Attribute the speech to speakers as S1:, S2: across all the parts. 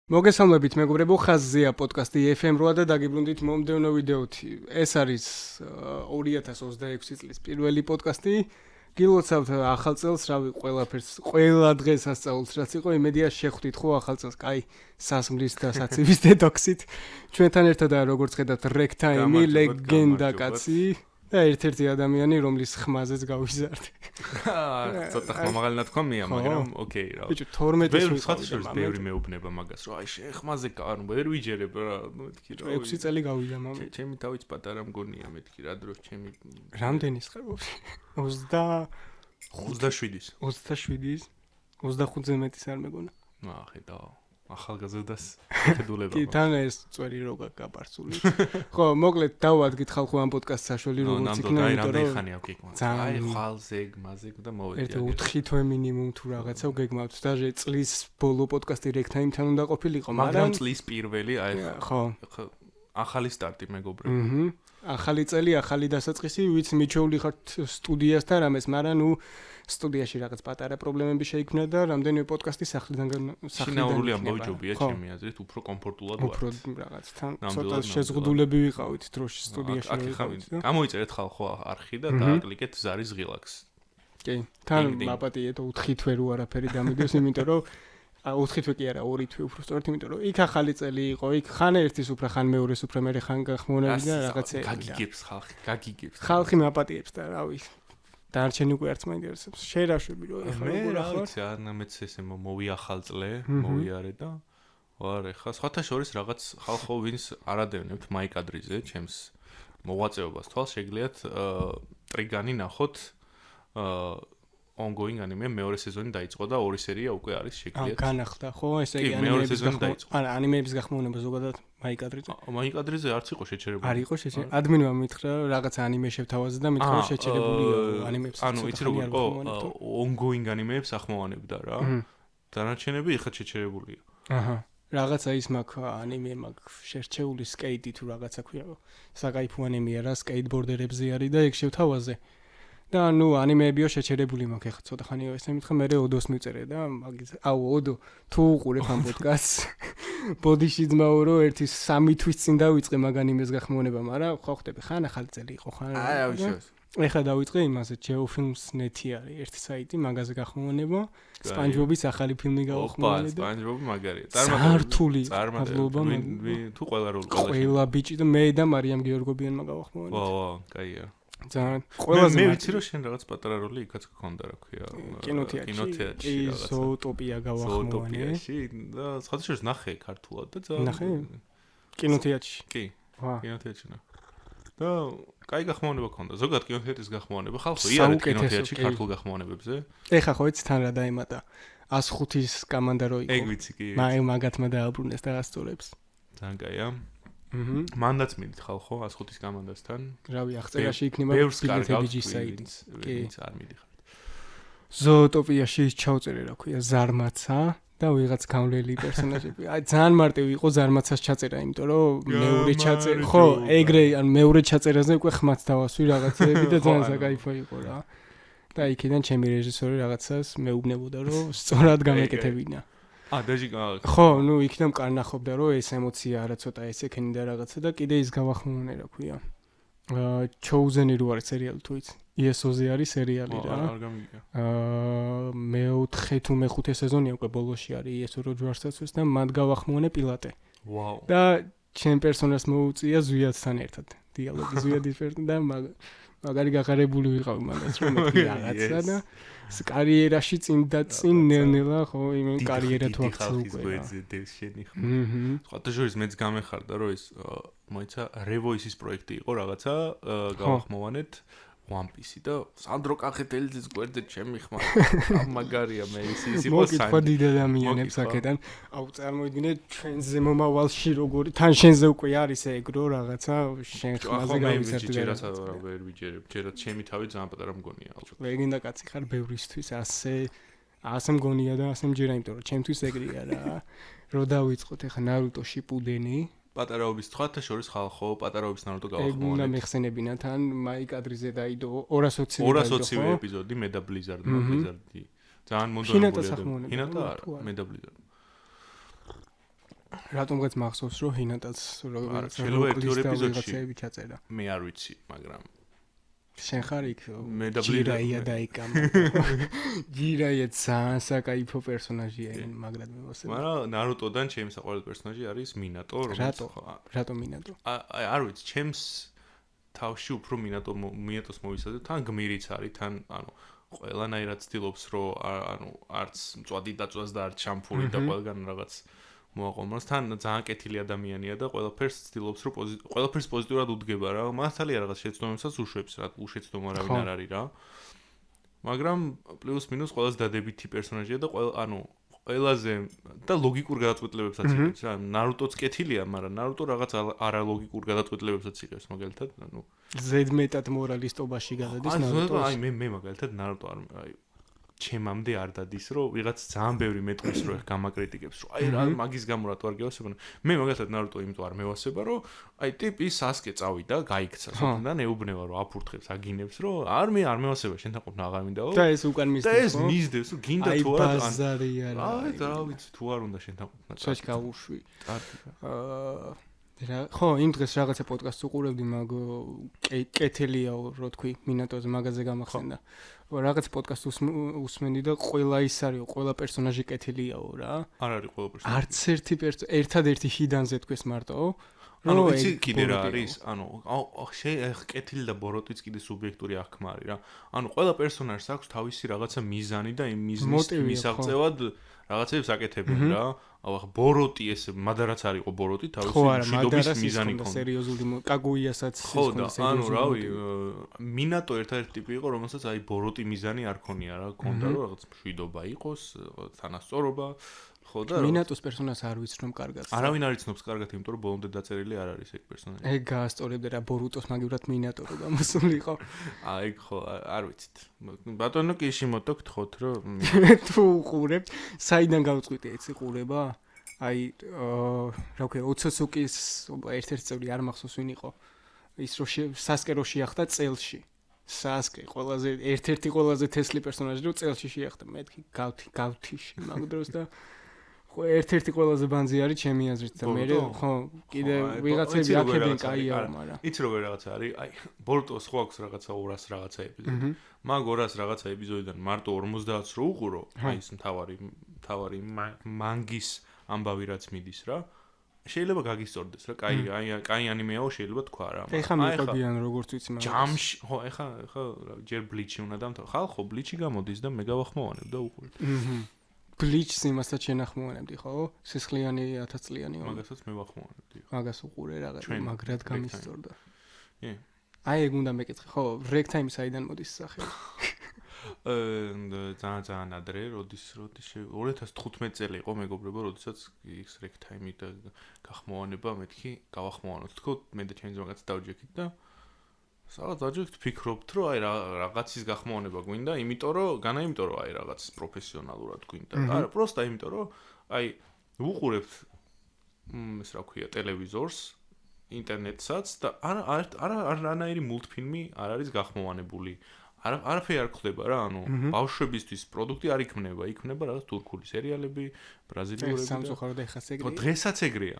S1: მოგესალმებით მეგობრებო, ხაზზეა პოდკასტი FM8 და დაგიბრუნდით მომდევნო ვიდეოთი. ეს არის 2026 წლის პირველი პოდკასტი. გილოცავთ ახალ წელს, რავი, ყველა დღეს ასწავლოთ, რაც იყო, იმედია შეხვდით ხო ახალ წელს, კაი, სასმლის და საცივის დეტოქსით. ჩვენთან ერთადაა როგორც ხედავთ რექტაიმი, ლეგენდა კაცი და ერთ-ერთი ადამიანი, რომლის ხმაზეც გავიზარდე.
S2: ცოტა ხმამაღალი ნათქვამია, მაგრამ ოკეი რა.
S1: ბიჭო 12
S2: წელი ხათშორის ბევრი მეუბნება მაგას, რომ აი შეხმაზე კარ, ვერ ვიჯერებ რა, მეთქი რა.
S1: 6 წელი გავიდა მამე.
S2: ჩემი თავიც პატარა მგონია, მეთქი რა დროს ჩემი.
S1: რამდენის ხარ?
S2: 27-ის.
S1: 27-ის? 25-ზე მეტის არ მეგონა.
S2: ხედავ. ახალგაზრდას ხედულება.
S1: კი, თან ეს წვერი როგა გაბარცული. ხო, მოკლედ დავადგით ხალხო ამ პოდკასტს საშუალი როგორც იქნება,
S2: იმიტომ რომ ხანი აქვს გეგმავს. აი, ხალზე, მაზე და მოვედი.
S1: 4 თვე მინიმუმ თუ რაღაცა გეგმავთ. დაჟე წლის ბოლო პოდკასტი რექტაიმთან უნდა ყოფილიყო,
S2: მაგრამ წლის პირველი, აი
S1: ხო.
S2: ახალი სტარტი მეგობრებო.
S1: ახალი წელი, ახალი დასაწყისი, ვიცი მიჩეული ხართ სტუდიასთან რამეს, მაგრამ ნუ სტუდიაში რაღაც პატარა პრობლემები შეიქმნა და რამდენიმე პოდკასტი სახლიდან
S2: შინაურული ამბავი ჩემი აზრით, უფრო კომფორტულად ვარ.
S1: უფრო რაღაცთან ცოტა შეზღუდულები ვიყავით დროში სტუდიაში.
S2: გამოიწერეთ ხალხო არხი და დააკლიკეთ ზარის ღილაკს.
S1: კი, თან მაპატიეთ 4 თვე რო არაფერი დამიდოს, იმიტომ რომ 4 თვე კი არა, 2 თვე უფრო სწორად, იმიტომ რომ იქ ახალი წელი იყო, იქ ხან ერთის უფრო, ხან მეორეს უფრო, მე ხან გახმოვანები და რაღაცეები.
S2: გაგიგებს ხალხი, გაგიგებს.
S1: ხალხი მაპატიებს და რავი. დარჩენი უკვე არც მაინტერესებს. შეერაშვები რომ ეხლა
S2: როგორ ახალ მეც ესე მოვიახალწლე, მოვიარე და ვარ ეხლა სხვათა შორის რაღაც ხალხო ვინც არადევნებთ მაიკადრიზე, ჩემს მოღვაწეობას თვალს შეგლიათ ტრიგანი ნახოთ ongoing anime მეორე სეზონი დაიწყო და ორი სერია უკვე არის შეგლიათ.
S1: განახდა, ხო, ესე იგი ანიმეების სეზონი დაიწყო. არა, ანიმეების გახმოვანება ზოგადად მაიკადრიზე.
S2: მაიკადრიზე არც იყო შეჩერებული.
S1: არ იყო შეჩერებული. ადმინმა მითხრა რაღაც ანიმე შევთავაზე და მითხრა შეჩერებულია ანიმეებს.
S2: ანუ იცი როგორ იყო ongoing anime-ებს ახმოვანებდა რა. დანარჩენები ეხლა შეჩერებულია.
S1: აჰა. რაღაცა ის მაქვს ანიმე მაქვს შერჩეული სკეიტი თუ რაღაცა ქვია. საკაიფო ანიმეა რა, სკეიტბორდერებზე არის და ეგ შევთავაზე. და ნუ ანიმეებიო შეჩერებული მაქვს ახლა ცოტა ხანია ესე მითხრა მე ოდოს მიწერე და მაგის აუ ოდო თუ უყურებ ამ პოდკასტს ბოდიში ძმაო რომ ერთი 3 თვის წინ დავიწყე მაგ ანიმეს გახმოვანება მაგრამ ხო ხდები ხან ახალი წელი იყო ხან ეხლა დავიწყე იმაზე geofilms.net არის ერთი საიტი მაგაზე გახმოვანება SpongeBob-ის ახალი ფილმი გავხმოვანე და
S2: SpongeBob მაგარია
S1: წარმატება
S2: თუ ყველა როლი
S1: ყველა ბიჭი და მე და მარიამ გეორგობიანმა გავხმოვანე
S2: ვა კაია
S1: ძალიან ყველაზე
S2: მე ვიცი რომ შენ რაღაც პატარა როლი იქაც გქონდა რა ქვია
S1: კინოთეატრში ზოოტოპია გავახმოვანე
S2: და სხვადასხვა ნახე ქართულად და ძალიან
S1: ნახე კინოთეატრში
S2: კი კინოთეატრში და კაი გახმოვანება ქონდა ზოგადად კინოთეატრის გახმოვანება ხალხო იარეთ კინოთეატრში ქართულ გახმოვანებებზე
S1: ეხა ხო იცი თან რა დაემატა 105-ის კამანდა რო იყო
S2: ეგ ვიცი კი
S1: მაგათმა დააბრუნეს და ასწორებს
S2: ძალიან კაია მანდაც მიდით ხალხო 105-ის კამანდასთან.
S1: რავი, აღწერაში იქნება ბილეთების საიტი. კი,
S2: არ მიდიხართ.
S1: ზოოტოპიაში ჩავწერე რა ქვია, ზარმაცა და ვიღაც გავლელი პერსონაჟები. აი ძალიან მარტივი იყო ზარმაცას ჩაწერა, იმიტომ რომ მეორე ჩაწერა, ხო, ეგრე ან მეორე ჩაწერაზე უკვე ხმაც დავასვი რაღაცეები და ძალიან საკაიფო იყო რა. და იქიდან ჩემი რეჟისორი რაღაცას მეუბნებოდა რომ სწორად გამეკეთებინა.
S2: დაჟი
S1: ხო, ნუ იქიდან კარნახობდა რომ ეს ემოცია არა ცოტა ესექენი და რაღაცა და კიდე ის გავახმოვანე რა ქვია. Chosen-ი რო არის სერიალი თუ იცი. ESO-ზე არის სერიალი რა.
S2: არ გამიგია.
S1: მე-4 თუ მე-5 სეზონია უკვე ბოლოში არის ESO რო ჯვარსაცვეს და მათ გავახმოვანე პილატე.
S2: ვაუ.
S1: და ჩემ პერსონაჟს მოუწია ზვიადთან ერთად. დიალოგი ზვიადის და მაგარი გაღარებული ვიყავი მაგას რომ მეთქი რაღაცა და კარიერაში წინ და წინ ნელ-ნელა ხო იმ კარიერა თუ აქცია უკვე
S2: შენი ხმა. სხვათა შორის მეც გამეხარდა რომ ეს მოიცა Revoice-ის პროექტი იყო რაღაცა გავახმოვანეთ One Piece-ი და სანდრო კახეთელიძის გვერდზე ჩემი ხმა მაგარია მე ის იყო საერთოდ
S1: მოგიყვა დიდ ადამიანებს აქედან აუ წარმოიდგინე ჩვენზე მომავალში როგორი თან შენზე უკვე არის ეგრო რაღაცა შენ ხმაზე გავიზარდი
S2: ჯერაც ვერ ვიჯერებ ჯერაც ჩემი თავი ძალიან პატარა მგონია ალბათ
S1: ლეგენდა კაცი ხარ ბევრისთვის ასე მგონია და ასე მჯერა იმიტომ რომ ჩემთვის ეგრეა რა რო დავიწყოთ ეხა ნარუტო შიპუდენი
S2: პატარაობის თხათა შორის ხალხო პატარაობის ნარუტო გავახმოვანეთ.
S1: ეგ უნდა მეხსენებინა თან მაიკადრიზე დაიდო 220
S2: ეპიზოდი მე და ბლიზარდი. ძალიან მონდომებულია. ჰინატა მე და ბლიზარდი.
S1: რატომღაც მახსოვს რომ ჰინატაც
S2: შეიძლება ერთ-ორ ეპიზოდში
S1: ვიღაცები ჩაწერა.
S2: მე არ ვიცი, მაგრამ
S1: შენ ხარ იქ
S2: მე და
S1: ჯირაია დაიკამ. ჯირაია ძალიან საკაიფო პერსონაჟია იმ მაგრად მევასება.
S2: მაგრამ ნარუტოდან ჩემი საყვარელი პერსონაჟი არის მინატო, რომელიც
S1: რატო მინატო?
S2: არ ვიცი, ჩემს თავში უფრო მინატოს მოვისაძებ, თან გმირიც არის, თან ანუ ყველანაირად ცდილობს რომ ანუ არც მწვადი დაწვას და არც შამფური და ყველგან რაღაც მოაყოლმოს, თან ძალიან კეთილი ადამიანია და ყველაფერს ცდილობს რომ ყველაფერს პოზიტიურად უდგება რა. მართალია რაღაც შეცდომებსაც უშვებს რა, უშეცდომა არავინ არ არის რა. მაგრამ პლუს მინუს ყველაზე დადებითი პერსონაჟია და ანუ ყველაზე და ლოგიკურ გადაწყვეტილებებსაც იღებს რა. ნარუტოც კეთილია, მაგრამ ნარუტო რაღაც არალოგიკურ გადაწყვეტილებებსაც იღებს მაგალითად, ანუ
S1: ზედმეტად მორალისტობაში გადადის ნარუტო.
S2: აი მე მაგალითად ნარუტო აი ჩემამდე არ დადის რომ ვიღაც ძალიან ბევრი მეტყვის რომ გამაკრიტიკებს რომ აი რა მაგის გამო რატო არ გევასება. მე მაგალითად ნარუტო იმიტომ არ მევასება რომ აი ტიპი სასკე წავიდა, გაიქცა სოფლიდან, ეუბნება რომ აფურთხებს, აგინებს რომ მე არ მევასება შენთან ყოფნა აღარ მინდაო.
S1: და ეს უკან მისდევს.
S2: და ეს მისდევს, რომ გინდა თუ არა.
S1: აი ბაზარია რა.
S2: აი რა ვიცი თუ არ უნდა შენთან ყოფნა.
S1: საჩ გავუშვი. ხო, იმ დღეს რაღაცა პოდკასტს უყურებდი, მაგ კეთილიაო, რო თქვი, მინატოზე მაგაზე გამახსენდა. რაღაც პოდკასტს უსმენდი და ყველა ის არისო, ყველა პერსონაჟი კეთილიაო რა.
S2: არ არის ყველა პერსონაჟი.
S1: არც ერთადერთი ჰიდანზე თქვეს მარტო.
S2: ანუ ვიცი კიდე რა არის? ანუ კეთილი და ბოროტიც კიდე სუბიექტური აღქმა არის რა. ანუ ყველა პერსონაჟს აქვს თავისი რაღაცა მიზანი და იმ მიზნის მისაღწევად რაღაცებს აკეთებენ რა. ახლა ბოროტი ეს მადარაც არ იყო ბოროტი, თავისი მშვიდობის მიზანი ჰქონდა.
S1: სერიოზული კაგუიასაც
S2: ჰქონდა. ანუ რავი, მინატო ერთ-ერთი ტიპი იყო, რომელსაც აი ბოროტი მიზანი არ ქონია რა, ჰქონდა რომ რაღაც მშვიდობა იყოს, თანასწორობა. ხო და
S1: მინატოს პერსონაჟს არ ვიცნობ კარგად.
S2: არავინ არ იცნობს კარგად, იმიტომ რომ ბოლომდე დაწერილი არ არის ეგ პერსონაჟი.
S1: ეგ გაასწორებდა რა ბორუტოს მაგივრად მინატო რო გამოსულიყო.
S2: აი ხო, არ ვიცით. ბატონო კიშიმოტო გთხოვთ რომ
S1: თუ უყურებთ, საიდან გავწყვიტე ეს იყურება? აი, რა ვქო, ოცოცუკის ერთ-ერთი წევრი არ მახსოვს ვინ იყო. ის რო სასკე რო შეახდა წელში. სასკე ყველაზე ერთ-ერთი ყველაზე თესლი პერსონაჟი რო წელში შეახდა. მეთქი გავთიში მაგ დროს და ხო ერთ-ერთი ყველაზე ბანძი არის ჩემი აზრით და მე ხო კიდე ვიღაცები აქებენ კაია მაგრამ
S2: იცი როგორ რაღაცა არის აი ბორტოს ხო აქვს რაღაცა 200 რაღაცა ეპიზოდი მაგ 200 რაღაცა ეპიზოდიდან მარტო 50-ს რო უყურო აი ეს მთავარი მანგის ამბავი რაც მიდის რა შეიძლება გაგისწორდეს რა კაი ანიმეაო შეიძლება თქვა რა
S1: ეხა მიყვებიან როგორც ვიცი მაგრამ
S2: ჯამში ხო ეხა ჯერ ბლიჩი უნდა დამთავრ ხალხო ბლიჩი გამოდის და მე გავახმოვანებ და უყურებ
S1: ბლიჩს იმასაც შენახმოვანებდი ხო? სისხლიანი 1000 წლიანი.
S2: მაგასაც მე ვახმოვანებდი.
S1: მაგას უყურე რაღაც მაგრად გამისწორდა.
S2: კი.
S1: აი ეგ უნდა მეკითხე, ხო, break time საიდან მოდის სახელი?
S2: ძალიან ადრე, როდის 2015 წელი იყო, მეგობრებო, როდესაც ის break time-ი და გახმოვანება მეთქი, გავახმოვანოთ თქო, მე და ჩემი ზოგადად დავჯექით და სადაც დაჯექით ფიქრობთ, რომ აი რაღაცის გახმოვანება გვინდა, იმიტომ რომ აი რაღაც პროფესიონალურად გვინდა. არა, პროსტა იმიტომ რომ აი უყურებთ ეს რა ქვია, ტელევიზორს, ინტერნეტსაც და არანაირი მულტფილმი არ არის გახმოვანებული. არაფერი არ ხდება რა, ანუ ბავშვებისთვის პროდუქტი არ იქნება რაღაც თურქული სერიალები, ბრაზილიურები და
S1: სამწუხაროდ ეხაც ეგრეა.
S2: დღესაც ეგრეა.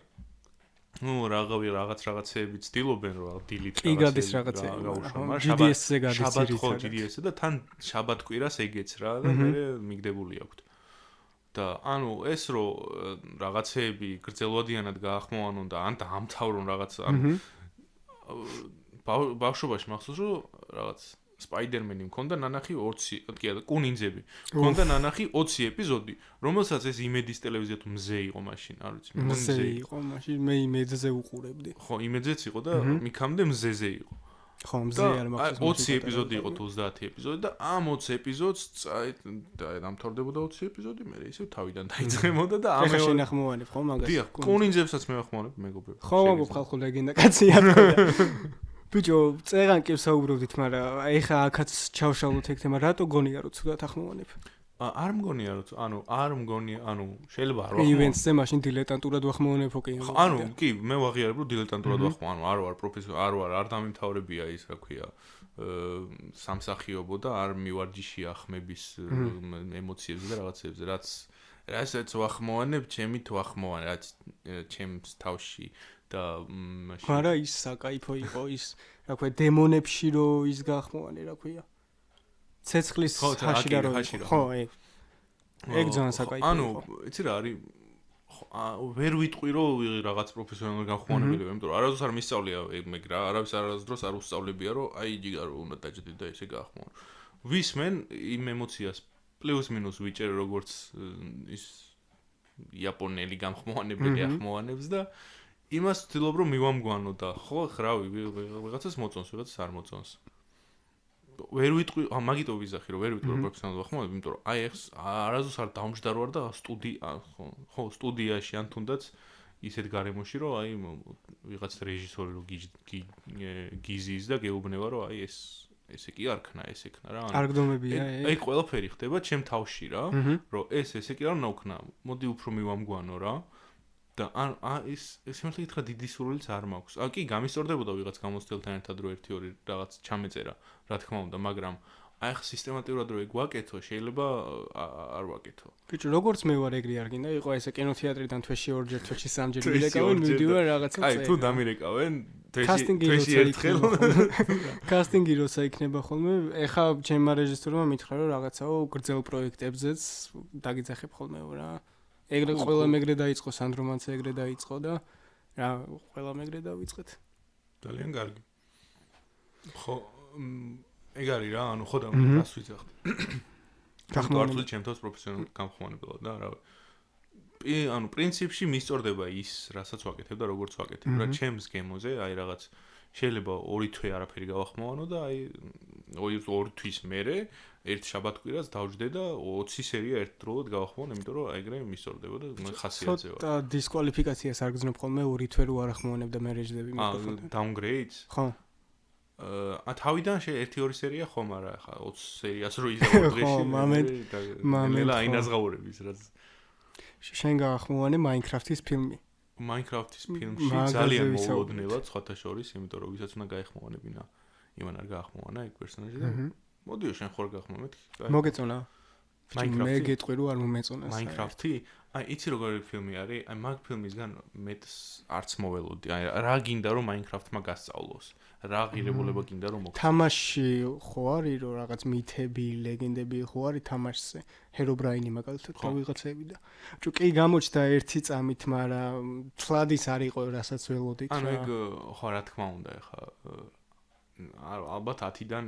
S2: ნუ რაღაცეები ცდილობენ რომ დილით
S1: რაღაცეები გაუშვან. GDS-ზე გადის
S2: შაბათ ხო GDS-ზე და თან შაბათ კვირას ეგეც რა და მე მიგდებული აქვთ. და ანუ ეს რომ რაღაცეები გრძელვადიანად გაახმოვანონ და ან დაამთავრონ რაღაც ანუ ბავშვობაში მახსოვს რომ რაღაც სპაიდერმენი მქონდა ნანახი 20 კი არა კუნინძები მქონდა ნანახი 20 ეპიზოდი რომელსაც ეს იმედის ტელევიზია თუ მზე იყო მაშინ არ ვიცი
S1: მზე იყო მაშინ მე იმედზე უყურებდი
S2: ხო იმედზეც იყო და მიქამდე მზეზე იყო
S1: ხო მზე არ მახსოვს
S2: 20 ეპიზოდი იყო თუ 30 ეპიზოდი და ამ 20 ეპიზოდს დამთავრდებოდა 20 ეპიზოდი მე ისე თავიდან დაიწყებოდა და ამ
S1: შენახმოვანებ ხო მაგას
S2: დიახ კუნინძებსაც მე ვახმოვანებ მეგობრებო
S1: ხო მაგ ხალხო ლეგენდა კაცია ბიჭო, წერან კი ვსაუბრობდით, მაგრამ ეხა აქაც ჩავშალოთ ეგ თემა, რატო გონია რომ ცუდად ახმოვანებ?
S2: არ მგონია რომ არ მგონია, შეიძლება არ ვახმოვანებ.
S1: ივენტზე მაშინ დილეტანტურად ვახმოვანებ ოკეი.
S2: კი, მე ვაღიარებ რომ დილეტანტურად ვახმოვანებ, არ ვარ პროფესიონალი, არ დამიმთავრებია ის, რა ქვია, სამსახიობო და არ მივარჯიშია ხმების ემოციებზე და რაღაცებზე, რაც რასაც ვახმოვანებ, ჩემი თუ ახმოვან, რაც ჩემს თავში და მაშინ
S1: არა ის საკაიფო იყო ის, რა ქვია, დემონებში რო ის გახმოვანე, რა ქვია. ცეცხლის ხაში და რო ხო, ეგ ძალიან საკაიფო იყო.
S2: ანუ, იცი რა არის ვერ ვიტყვი რომ რაღაც პროფესიონალური განხმოვანებელია, იმიტომ რომ არასდროს არ მისწავლია ეგ რა, არასდროს არ უსწავლებია რომ აი ჯიგარო უნდა დაჭდე და ესე გაახმოვანო. ვისმენ იმ ემოციას პლუს მინუს ვიჭერ როგორც ის იაპონელი განხმოვანებელი ახმოვანებს და იმას ვთვლობ რომ მივამგვანო და ხო ხრავი ვიღაცას მოწონს, ვიღაცას არ მოწონს. ვერ ვიტყვი, მაგიტო ვიზახი რომ ვერ ვიტყვი რომ პროფესიონალურ ახმოვანებ, იმიტომ რომ აი ეხს არასდროს არ დამჯდარ ვარ და ხო სტუდიაში ან თუნდაც ისეთ გარემოში რომ აი ვიღაც რეჟისორი რომ გიზის და გეუბნება რომ აი ესე კი არ ქნა, ესე ქნა რა.
S1: არგდომებია
S2: აი ყველაფერი ხდება ჩემ თავში რა, რომ ესე კი არ უნდა ვქნა. მოდი უფრო მივამგვანო რა. და ის შემთხვევით ხა დიდი სურვილიც არ მაქვს. კი გამისწორდებოდა ვიღაც გამოცდილთან ერთად რო 1-2 რაღაც ჩამეწერა, რა თქმა უნდა, მაგრამ აი ხა სისტემატურად რო ეგ ვაკეთო, შეიძლება არ ვაკეთო.
S1: ბიჭო, როგორც მე ვარ ეგრე არ გინდა, იყო ესე კინოთეატრიდან თვეში 2-ჯერ, თვეში 3-ჯერ მირეკავენ, მივდივარ რაღაცა წელი.
S2: აი თუ დამირეკავენ, თვეში ერთხელ.
S1: კასტინგი როცა იქნება ხოლმე, ეხა ჩემმა რეჟისორმა მითხრა რომ რაღაცაო გრძელ პროექტებზეც დაგიძახებ ხოლმე რა. ეგრე ყველა მეგრე დაიწყო, სანდრომანცე ეგრე დაიწყო და რა ყველა მეგრე დავიწყეთ.
S2: ძალიან კარგი. ხო, ეგ არის რა, ანუ ხო და რას ვიძახთ. გახმოვანებული ჩემთვის პროფესიონალ განხმოვანებელად და რა. ანუ პრინციპში მისწორდება ის, რასაც ვაკეთებ და როგორც ვაკეთებ. რა ჩემს გემოზე, აი რაღაც შეიძლება 2 თვე არაფერი გავახმოვანო და აი 2 თვის მერე ერთ შაბათ-კვირას დავждე და 20 სერია ერთდროულად გავახმოვანე, იმიტომ რომ ეგრე მისწორდება და ხასიათზე ვარ.
S1: ცოტა დისკვალიფიკაციას არ გძნობ ხოლმე 2 თვე რო არ ახმოვანებ და მე რეჟდები მიკროფონთან.
S2: Downgrades?
S1: ხო.
S2: თავიდან 1-2 სერია ხომ არა, ხა 20 სერიას რო იზავო დღეში. მამენ აინაზღაურების რაც.
S1: შენ გაახმოვანე Minecraft-ის ფილმი.
S2: Minecraft-ის ფილმში ძალიან მოულოდნელად სხვათა შორის, იმიტომ რომ ვისაც უნდა გაეხმოვანებინა, იმან არ გაახმოვანა ეგ პერსონაჟი და მოდიო შენ ხარ გახმოვანეთ.
S1: მოგეწონა. მე გეტყვი რომ არ მომეწონა.
S2: Minecraft-ი? აი იცი როგორი ფილმი არის? აი მაგ ფილმისგან მეტს არც მოველოდი. აი რა გინდა რომ Minecraft-მა გასწავლოს? რა ღირებულება გინდა რომ მოგწონს?
S1: თამაში ხო არის რომ რაღაც მითები, ლეგენდები ხო არის თამაშზე. Herobrine მაგალითად და ვიღაცები და ჯო კი გამოჩნდა ერთი წამით, მაგრამ თლადის არ იყო რასაც ველოდით რა.
S2: ანუ ეგ ხო რა თქმა უნდა ეხა ალბათ 10-დან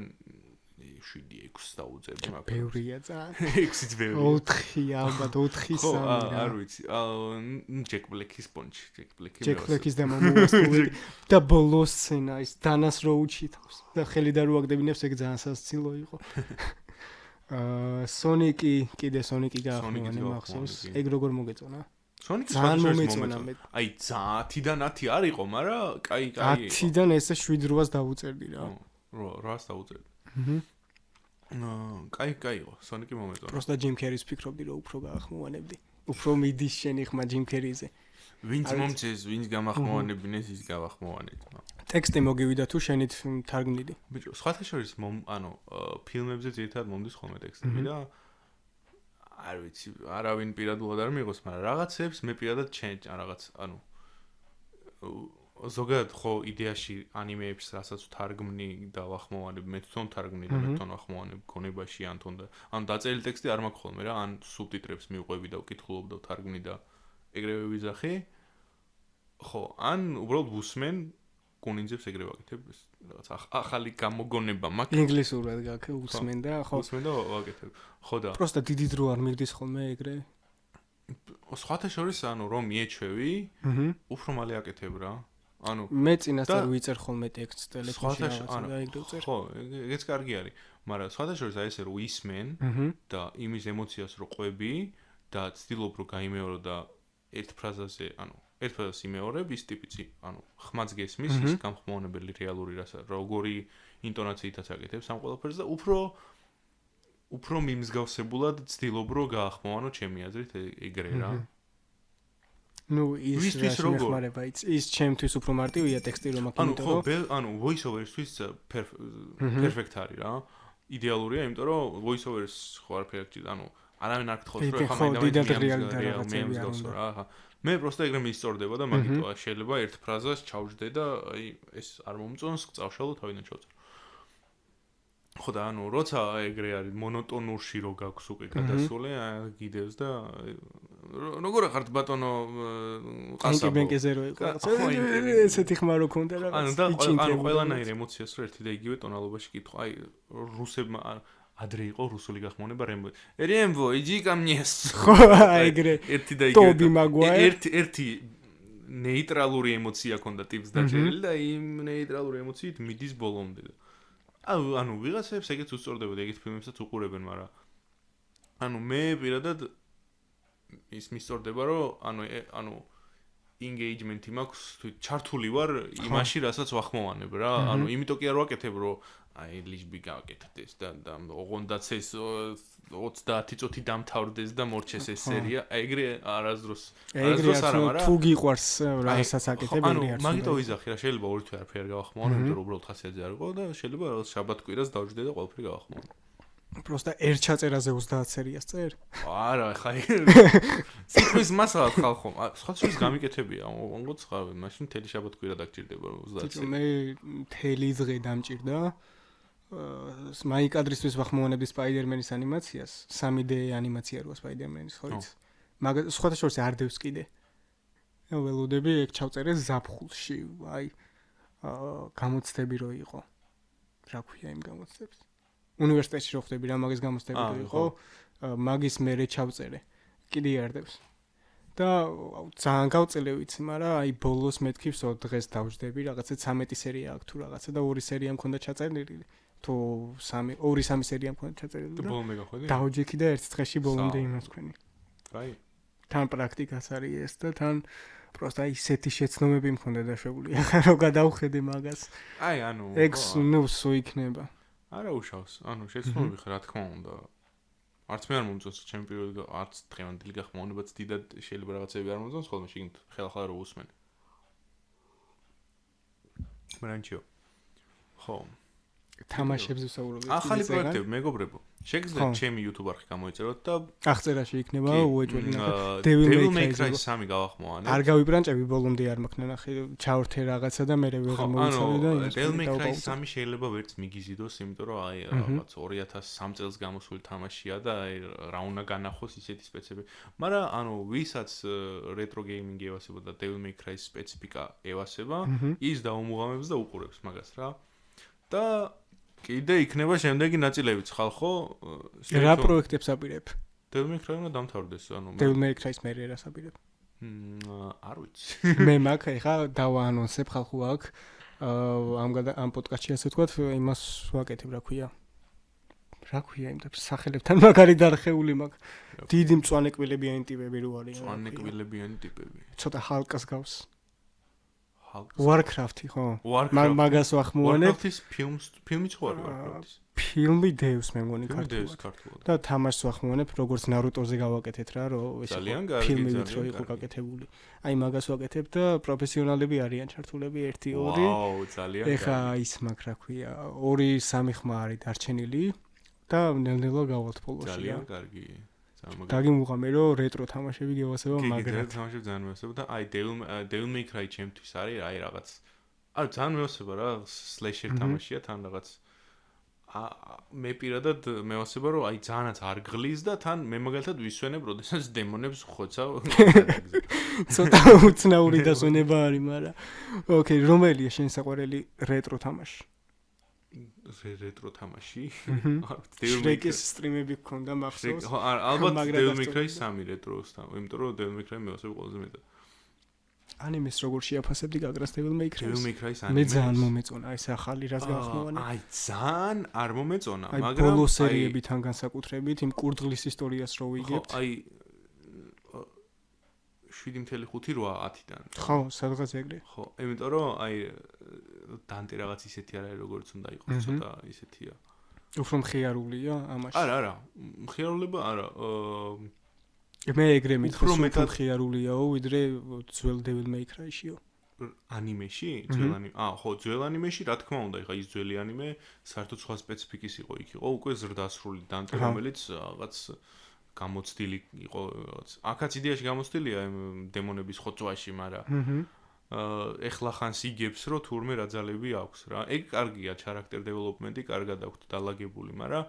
S2: 7-6 დაუძებდი მაგრამ
S1: ბევრია ძალიან
S2: 6-იც ბევრია
S1: 4 ალბათ 4-3 რა
S2: არ ვიცი Jack Black-ის პონჩი
S1: Jack Black-ის და მომასწავლე და ბოლოს სცენა ის დანას რო უჩითავს და ხელი და რო აგდებინებს ეგ ძალიან სასცილო იყო Sonic-ი კიდე Sonic-ი გაახმოვანე მახსოვს ეგ როგორ მოგეწონა
S2: Sonic-ი მომეწონა აი 10-დან 10 არ იყო მაგრამ კაი
S1: 10-დან ესე 7-8-ს დავუწერდი რა
S2: 8-ს დავუწერდი კაი იყო Sonic-ი მომეწონა
S1: პროსტა Jim Carrey-ს ფიქრობდი რომ უფრო გაახმოვანებდი უფრო მიდის შენი ხმა Jim Carrey-ზე
S2: ვინც მომწეს ვინც გამახმოვანებინეს ის გავახმოვანეთ
S1: ტექსტი მოგივიდა თუ შენით თარგმნიდი
S2: ბიჭო სხვათა შორის ანუ ფილმებზე ძირითადად მომდის ხოლმე ტექსტები და არ ვიცი არავინ პირადულად არ მიიღოს მაგრამ რაღაცებს მე პირადად რაღაც ანუ ზოგადად ხო იდეაში ანიმეებს რასაც თარგმნი და ვახმოვანებ მე თვითონ თარგმნი და მე თვითონ ვახმოვანებ გონებაში ან თუნდა ანუ დაწერილი ტექსტი არ მაქვს ხოლმე რა ან სუბტიტრებს მივყვები და ვკითხულობ და ვთარგმნი და ეგრევე ვიზახი ხო ან უბრალოდ ვუსმენ გონინძებს ეგრე ვაკეთებ რაღაც ახალი გამოგონება მაქვს
S1: ინგლისურად გაკეთებ და ხო
S2: ვუსმენ და ვაკეთებ ხო და
S1: პროსტა დიდი დრო არ მიგდის ხოლმე ეგრე
S2: სხვათა შორის ანუ რომ მიეჩვევი უფრო მალე აკეთებ რა ანუ
S1: მე წინასწარ ვიწერ ხოლმე ტექსტს ტელეფონში და ეგრე ვწერ
S2: ხო ეგეც კარგი არის მაგრამ სხვათა შორის აი ესე რომ ვისმენ და იმის ემოციას რო ყვები და ცდილობ რომ გაიმეორო და ერთ ფრაზაზე ანუ ერთ ფრაზას იმეორებ ის ტიპიცი ანუ ხმაც გესმის ის გამხმოვანებელი რეალური რასა როგორი ინტონაციითაც აკეთებს ამ ყველაფერს და უფრო მიმსგავსებულად ცდილობ რომ გაახმოვანო ჩემი აზრით ეგრე რა
S1: ნუ ის მეხმარება ის ჩემთვის უფრო მარტივია ტექსტი რომ აქ იმიტომ
S2: რომ ანუ voice over-ისთვის perfect არის რა იდეალურია იმიტომ რომ voice over-ს ხო არაფერი ანუ არავინ არ გთხოვს რომ
S1: ხო, დიდად რეალიდან რაღაცები არ
S2: გავს
S1: უნდა.
S2: რა ახლა მე просто ეგრე მისწორდება და მაგითო შეიძლება ერთ ფრაზას ჩავჯდე და აი ეს არ მომწონს წავშალო თავიდან ჩავწერ ხო და ანუ როცა ეგრე არის მონოტონურში რო გაქვს უკვე გადასული გიდევს და როგორ ახართ ბატონო ყასაბო
S1: ბენკეზე რო იყო ესეთი ხმა რო ქონდა რაღაც
S2: ანუ და ყველანაირ ემოციას რო ერთი და იგივე ტონალობაში კითხვა აი რუსებმა ადრე იყო რუსული გახმოვნება რემბო იჯი ко мне
S1: ხო ეგრე
S2: ერთი და იგივე
S1: ტობი მაგვაი
S2: ერთი ნეიტრალური ემოცია ქონდა ტიპს დაჭერილი და იმ ნეიტრალური ემოციით მიდის ბოლომდე ანუ ვიღაცებს ეგეც უსწორდებოდა ეგეთ ფილმებსაც უყურებენ მაგრამ ანუ მე პირადად ის მისწორდება რომ ანუ engagement-ი მაქვს ჩართული ვარ იმაში რასაც ვახმოვანებ რა ანუ იმიტომ კი არ ვაკეთებ რომ აი ლიშბი გავაკეთდეს და ოღონდაც ეს 30 წუთი დამთავრდეს და მორჩეს ეს სერია ეგრე არასდროს არა მაგრამ
S1: თუ გიყვარს რასაც აკეთებ ეგრე
S2: არის მაგითო ვიზახი რა შეიძლება ორი თვე არაფერი არ გავახმოვანო იმიტომ რომ უბრალოდ ხასიათზე არ იყო და შეიძლება რაღაც შაბათ კვირას დავждდე და ყველაფერი გავახმოვანო
S1: просто ერთ ჩაწერაზე 30 სერიას წერ
S2: არა ხა სიტყვის მასალა ხალხო სხვა შორის გამიკეთებია ოღონდ ხავ მაშინ თელი შაბათ კვირა დაგჭირდება 30 სერია
S1: მე თელი დღე დამჭირდა მაიკადრისთვის ვახმოვანებდი სპაიდერმენის ანიმაციას 3D ანიმაცია როა სპაიდერმენის ხო იცი მაგ სხვათა შორის არ დევს კიდე ველოდები ეგ ჩავწერე ზაფხულში აი გამოცდები რო იყო რა ქვია იმ გამოცდებს უნივერსიტეტში რო ხდები რა მაგის გამოცდები რო იყო მაგის მერე ჩავწერე კიდე არ დევს და ძალიან გავწელე ვიცი მაგრამ აი ბოლოს მეთქი ვსო დღეს დავждდები რაღაცა 13 სერია აქვს თუ რაღაცა და 2 სერია მქონდა ჩაწერილი თუ 2-3 სერია მქონდა ჩაწერილი
S2: და ბოლომდე გახვედი
S1: დავჯექი და ერთ დღეში ბოლომდე იმას თქვენი
S2: აი
S1: თან პრაქტიკაც არის ეს და თან просто აი ისეთი შეცდომები მქონდა დაშვებული ახლა რო გადავხედე მაგას
S2: აი ანუ
S1: ეგ ნუ სულ იქნება
S2: არა უშავს ანუ შეცდომები ხარ რა თქმა უნდა არც მე არ მომწონს ჩემი პირველი არც დღევანდელი გახმოვანებაც დიდად შეიძლება რაღაცები არ მომწონს ხოლმე შეგინთ ხელახლა რო უსმენ მერანჩიო ხო
S1: თამაშებზე ვსაუბრობთ
S2: ახალი პროექტები მეგობრებო შეგიძლიათ ჩემი YouTube არხი გამოიწეროთ და
S1: აღწერაში იქნება უეჭველი ნახე
S2: Devil May Cry 3 გავახმოვანეთ
S1: არ გავიბრანჭები ბოლომდე არ მაქვს ნახე ჩავრთე რაღაცა და მე ვეღარ მოიცავე და
S2: Devil May Cry 3 შეიძლება ვერც მიგიზიდოს იმიტომ რომ აი რაღაც 2003 წელს გამოსული თამაშია და აი რა უნდა განახოს ისეთი სპეციფიკა მაგრამ ანუ ვისაც retro gaming ევასება და Devil May Cry სპეციფიკა ევასება ის დაუმუღამებს და უყურებს მაგას რა და კიდე იქნება შემდეგი ნაწილებიც ხალხო
S1: რა პროექტებს აპირებ
S2: Devil May Cry უნდა დამთავრდეს ანუ
S1: Devil May Cry-ს მე რას აპირებ
S2: არ ვიცი
S1: მე მაგ ხა დავაანონსებ ხალხო აქ ამ პოდკასტში ასე ვთქვათ იმას ვაკეთებ რა ქვია იმ და სახელებთან მაგარი დარხეული მაქვს დიდი მწვანე კბილებიანი ტიპები რო არის
S2: მწვანე კბილებიანი ტიპები
S1: ცოტა ჰალკას გავს Warcraft-ი ხო? მაგას ვახმოვანებ.
S2: Warcraft-ის ფილმიც ხო არის Warcraft-ის?
S1: ფილმი დევს მე მგონი
S2: ქართულად.
S1: და თამაშს ვახმოვანებ როგორც Naruto-ზე გავაკეთეთ რა, რომ ეს ფილმი რო იყო გაკეთებული. აი მაგას ვაკეთებ და პროფესიონალები არიან ჩართულები 1-2.
S2: ვაუ, ძალიან კარგი.
S1: ეხა ის მაგ რა ქვია, 2-3 ხმა არის დარჩენილი და ნელ-ნელა გავალთ პოლოში.
S2: ძალიან კარგი.
S1: დაგიმუღამე რომ რეტრო თამაშები გევასება
S2: მაგრამ თამაშები ძალიან მევასება და აი Devil May Cry ჩემთვის არის აი რაღაც აი ძალიან მევასება რა სლეშერ თამაშია თან რაღაც მე პირადად მევასება რომ აი ძალიანაც არ გღლის და თან მე მაგალითად ვისვენებ როდესაც დემონებს ხოცავ
S1: ცოტა უცნაური დასვენება არის მაგრამ ოკეი რომელია შენ საყვარელი რეტრო თამაში
S2: რეტრო თამაში
S1: Devil-May-Cry სტრიმები გქონდა მახსოვს
S2: ალბათ Devil-May-Cry 3 რეტროს იმიტომ რომ Devil-May-Cry მევასება ყველაზე მეტად
S1: ანიმეს როგორ შეაფასებდი გაგრას Devil-May-Cry
S2: Devil-May-Cry-ს
S1: მე ძალიან მომეწონა ეს ახალი რაც გავხმოვანე
S2: აი ძალიან არ მომეწონა
S1: მაგრამ ბოლო სერიებიდან განსაკუთრებით იმ კურდღლის ისტორიას რო ვიგებთ
S2: აი 7.5-10-დან
S1: ხო სადღაც ეგრე
S2: ხო იმიტომ რომ აი დანტე რაღაც ისეთი არ არის როგორც უნდა იყოს ცოტა ისეთია
S1: უფრო მხიარულია ამაში
S2: არა მხიარულება არა
S1: მე ეგრე მითხრა რომ უფრო მხიარულიაო ვიდრე ძველ Devil May Cry-შიო
S2: ანიმეში ხო ძველ ანიმეში რა თქმა უნდა ეხა ის ძველი ანიმე საერთოდ სხვა სპეციფიკის იყო იქ იყო უკვე ზრდასრული დანტე რომელიც რაღაც გამოცდილი იყო რაღაც. აქაც იდეაში გამოცდილია იმ დემონების ხოცვაში, მაგრამ ეხლა ხანს იგებს, რომ თურმე რა ძალები აქვს რა. ეგ კარგია, character development-ი კარგად აქვს დალაგებული, მაგრამ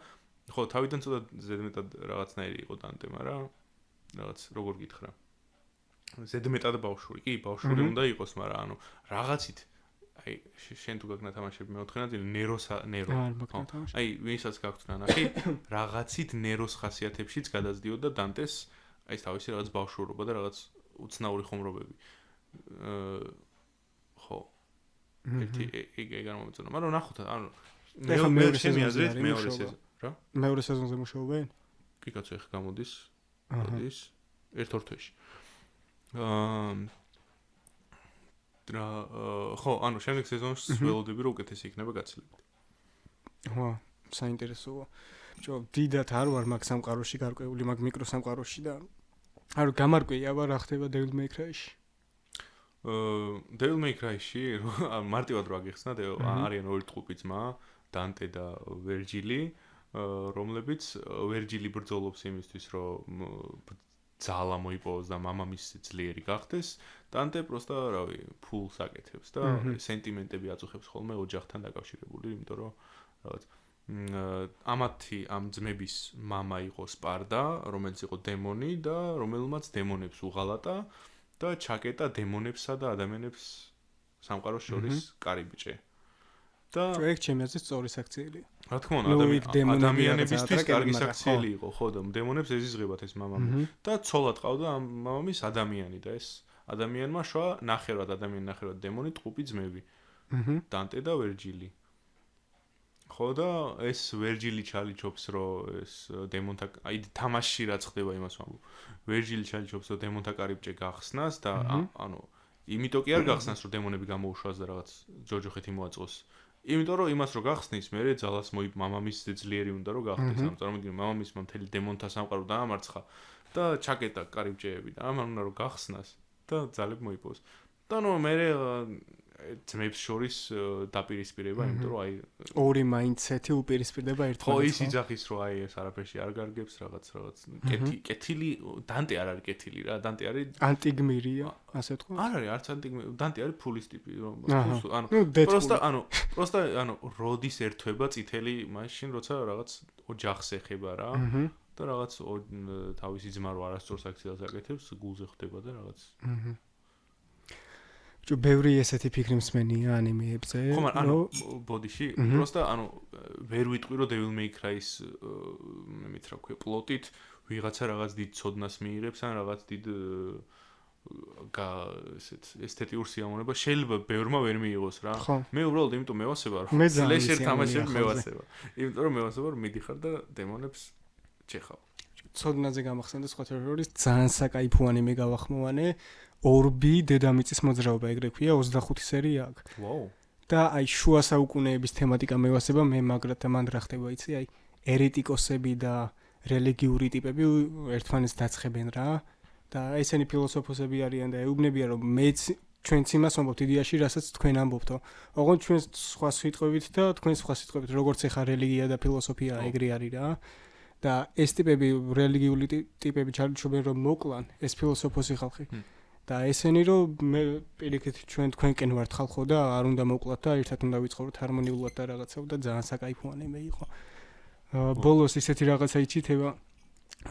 S2: ხო, თავიდან ცოტა ზედმეტად რაღაცნაირი იყო დანტე, მაგრამ რაღაც როგორ გითხრა. ზედმეტად ბავშვური. კი, ბავშვური უნდა იყოს, მაგრამ ანუ რაღაცით აი შენ თუ გაგნა თამაშები მეოთხე ნაწილი ნერო. აი, ვისაც გაქვთ ნანახი, რაღაცით ნეროს ხასიათებშიც გადაძდიოდა დანტეს აი ეს თავისი რაღაც ბავშვურობა და რაღაც უცნაური ხომრობები. ხო. ეგ გამომწონა. მაგრამ ნახოთ, ანუ მეორე სეზონი მეორე სეზონი. რა?
S1: მეორე სეზონზე მუშაობენ?
S2: კი კაცო, ეხლა გამოდის. მოდის ერთ-ორ თვეში. ხო, ანუ შემდეგ სეზონს ველოდები რომ უკეთესი იქნება გაცილებით.
S1: ხო, საინტერესოა. დიდად არ ვარ მაგ სამყაროში გარკვეული, მაგ მიკრო სამყაროში და არ გამარკვია რა ხდება Devil May Cry-ში.
S2: Devil May Cry-ში მარტივად რა გიხსნა, არიან ორი ტყუპი ძმა, დანტე და ვერჯილი, რომლებიც ვერჯილი ბრძოლობს იმისთვის, რომ ძალა მოიპოვოს და მამამისი ძლიერი გახდეს, დანტე პროსტა, რავი, ფულს აკეთებს და სენტიმენტები აწუხებს ხოლმე ოჯახთან დაკავშირებული, იმიტომ რომ რაღაც ამათი ამ ძმების მამა იყო სპარდა, რომელიც იყო დემონი და რომელმაც დემონებს უღალატა და ჩაკეტა დემონებსა და ადამიანებს სამყაროს შორის კარიბჭე. და
S1: ეგ ჩემი აზრით სწორი საქციელია.
S2: რა თქმა უნდა, ადამიანებისთვის კარგი საქციელი იყო, ხო და დემონებს ეზიზღებათ ეს მამამი და ცოლად ყავდა ამ მამამის ადამიანი და ეს ადამიანმა შვა ნახევრად ადამიანი, ნახევრად დემონი, ტყუპი ძმები. დანტე და ვერჯილი. ხო და ეს ვერჯილი ჩალიჩობს, რომ ეს დემონთა აი თამაში რაც ხდება იმას ვამბობ. ვერჯილი ჩალიჩობს, რომ დემონთა კარიბჭე გახსნას და ანუ იმიტომ კი არ გახსნას, რომ დემონები გამოუშვას და რაღაც ჯოჯოხეთი მოაწყოს. იმიტომ რომ იმას რო გახსნის, მე ძალას მამამის ძლიერი უნდა რომ გახდეს. ანუ წარმოგიდგენთ, მამამისმა მთელი დემონთა სამყარო დაამარცხა და ჩაკეტა კარიბჭეები და ამან უნდა რომ გახსნას და ძალები მოიპოვოს. და ნუ მე ძმებს შორის დაპირისპირება, იმიტომ რომ აი
S1: ორი მაინდსეტი უპირისპირდება ერთმანეთს.
S2: ხო, ის იძახის რომ აი ეს არაფერში არ გარგებს რაღაც კეთილი, დანტე არ არის კეთილი რა, დანტე არის
S1: ანტიგმირია, ასე თქვა.
S2: არ არის არც ანტიგმირი, დანტე არის ფულის ტიპი, პროსტა ანუ როდის ერთვება წითელი მაშინ როცა რაღაც ოჯახს ეხება რა და რაღაც თავისი ძმა რო არასწორ საქციელს აკეთებს, გულზე ხვდება და რაღაც
S1: ბევრი ესეთი ფიქრი მსმენია ანიმეებზე.
S2: ხო, მაგრამ ანუ ბოდიში, პროსტა ანუ ვერ ვიტყვი რომ Devil May Cry-ის მით რა ქვია, პლოტით ვიღაცა რაღაც დიდ ცოდნას მიიღებს ან რაღაც დიდ ესეთ ესთეტიურ სიამოვნებას შეიძლება ბევრმა ვერ მიიღოს რა. მე უბრალოდ იმიტომ მევასება რომ სლეშერ თამაშები მევასება. იმიტომ რომ მევასება რომ მიდიხარ და დემონებს ჩეხავ.
S1: ცოდნაზე გამახსენდა სხვათა შორის ძალიან საკაიფო ანიმე გავახმოვანე. ორბი დედამიწის მოძრაობა ეგრე ქვია 25 სერია აქვს.
S2: ვაუ.
S1: და აი შუა საუკუნეების თემატიკა მევასება მე მაგრად და მან რა ხდება იცი აი ერეტიკოსები და რელიგიური ტიპები ერთმანეთს დაცხებენ რა და ესენი ფილოსოფოსები არიან და ეუბნებიან რომ მეც ჩვენც იმას ვამბობთ იდეაში რასაც თქვენ ამბობთო. ოღონდ ჩვენ სხვა სიტყვებით და თქვენ სხვა სიტყვებით როგორც ეხა რელიგია და ფილოსოფია ეგრე არის რა. და ეს ტიპები რელიგიური ტიპები ჩარჩობენ რომ მოკლან ეს ფილოსოფოსი ხალხი. და ესენი რომ მე პირიქით ჩვენ თქვენკენ ვართ ხალხო და არ უნდა მოკლათ და ერთად უნდა ვიცხოვროთ ჰარმონიულად და რაღაცა და ძალიან საკაიფო ანიმე იყო. ბოლოს ისეთი რაღაცა იჩითება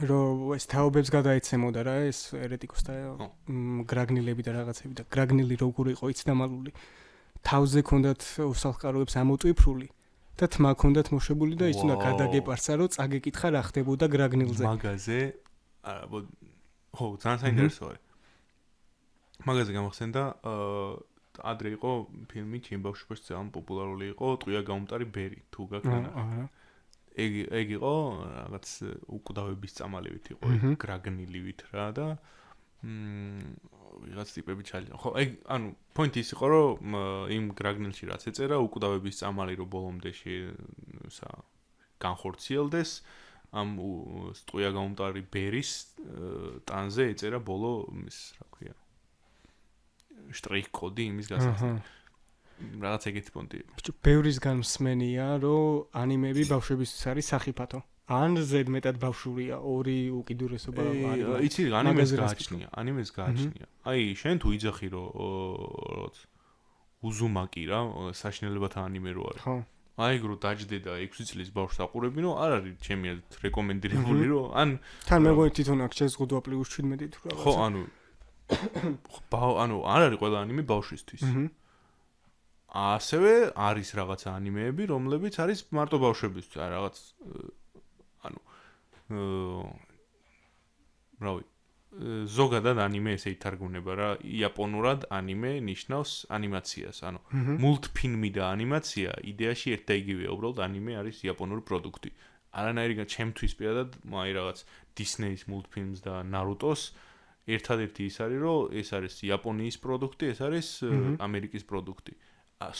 S1: რომ ეს თაობებს გადაეცემოდა რა ეს ერეტიკოს და გრაგნილები და რაღაცები და გრაგნილი როგორ იყო იცდამალული. თავზე ქონდათ უსახლკაროებს ამოტვიფრული და თმა ქონდათ მოშებული და ის უნდა გადაგეპარცა რომ წაგეკითხა რა ხდებოდა გრაგნილზე.
S2: მაგაზე ხო ძალიან საინტერესოა. მაგაზე გამახსენდა ადრე იყო ფილმი ჩემ ბავშვობაში ძალიან პოპულარული იყო ტყვია გაუმტარი ბერი თუ გაქნა. ეგ იყო რაღაც უკვდავების წამალივით იყო გრაგნილივით რა და ვიღაც ტიპები ჩალიდა. ხო, ეგ ანუ პოინტი ის იყო რომ იმ გრაგნილში რაც ეწერა უკვდავების წამალი რომ ბოლომდე განხორციელდეს ამ ტყვია გაუმტარი ბერის ტანზე ეწერა ბოლო ის რა ქვია შტრიქ კოდი იმის გასაცემად. რაღაც ეგეთი პონტი.
S1: ბევრისგან მსმენია, რომ ანიმეები ბავშვებისთვის არის სახიფათო. ან ზედმეტად ბავშვურია, ორი უკიდურესობა არის.
S2: იცი, ანიმეს გააჩნია. აი, შენ თუ იძახი რომ რაღაც უზუმაკი რა, საშინელებათა ანიმე რო არის.
S1: ხო.
S2: აი, გრო დაждდე და 6 წლის ბავშვს აყურებინო, არ არის ჩემი რეკომენდირებული რომ ან
S1: თან მეგონი თვითონ აქ შეზღუდვა +17 თუ რაღაცა.
S2: ხო, ანუ არ არის ყველა ანიმე ბავშვისთვის. ასევე არის რაღაცა ანიმეები, რომლებიც არის მარტო ბავშვებისთვის, აი რაღაც რავი ზოგადად ანიმე ესე ითარგმნება რა იაპონურად ანიმე ნიშნავს ანიმაციას ანუ მულტფილმი და ანიმაცია იდეაში ერთ და იგივეა უბრალოდ ანიმე არის იაპონური პროდუქტი არანაირი ჩემთვის პირადად აი რაღაც დისნეის მულტფილმს და ნარუტოს ერთადერთი ის არის რომ ეს არის იაპონიის პროდუქტი ეს არის ამერიკის პროდუქტი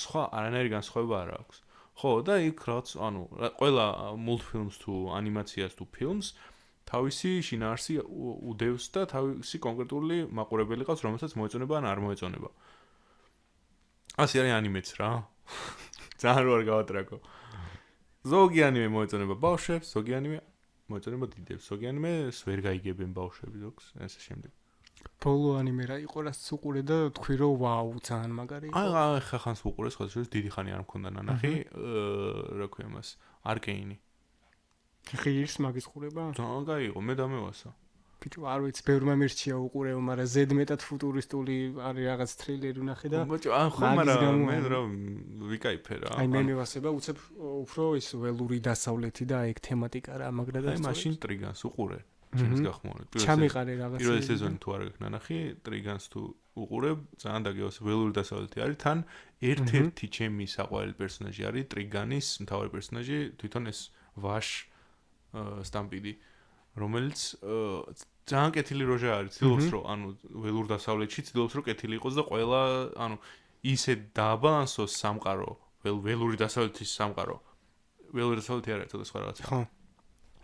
S2: სხვა არანაირი განსხვავება არ აქვს ხო და იქ რაც ანუ ყველა მულტფილმს თუ ანიმაციას თუ ფილმს თავისი შინაარსი უდევს და თავისი კონკრეტული მაყურებელი ყავს, რომელსაც მოეწონება ან არ მოეწონება. ასე არის ანიმეც რა. ძალიან რო არ გავატრაკო. ზოგი ანიმე მოეწონება ბავშვებს, ზოგი ანიმე მოეწონება დიდებს, ზოგი ანიმეს ვერ გაიგებენ ბავშვები ზოგს, ასე შემდეგ.
S1: ბოლო ანიმე რა იყო რაც უყურე და თქვი რომ ვაუ, ძალიან მაგარი იყო.
S2: აი ხახანს უყურე, სხვა შორის დიდი ხანი არ მქონდა ნანახი, რა ქვია მას, არკეინი.
S1: ღირს მაგის ყურება?
S2: ძალიან გაიგო, მე დამევასა.
S1: ბიჭო, არ ვიცი, ბევრმა მირჩია უყურეო, მაგრამ ზედმეტად ფუტურისტული არის რაღაც თრილერი ვნახე და
S2: ბიჭო, ხო, მაგრამ მე რა ვიკაიფე რა.
S1: აი მე მევასება, უცებ უფრო ის ველური დასავლეთი და აი თემატიკა რა, მაგრამ და
S2: აი მაშინ ტრიგანს უყურე. ჩემს გახმოვანეთ.
S1: ჩამიყარე რაღაც.
S2: პირველი სეზონი თუ არ გექ ნანახი, ტრიგანს თუ უყურებ, ძალიან დაგევასებ ველური დასავლეთი არის, თან ერთ-ერთი ჩემი საყვარელი პერსონაჟი არის ტრიგანის მთავარი პერსონაჟი, თვითონ ეს ვაშ სტამპიდი რომელიც ძალიან კეთილი როჟა არის ცდილობს რომ ანუ ველურ დასავლეთში ცდილობს რომ კეთილი იყოს და ყველა ანუ ისე დააბალანსოს სამყარო ველური დასავლეთის სამყარო ველური დასავლეთი არის ცოტა სხვა რაღაცა
S1: ხო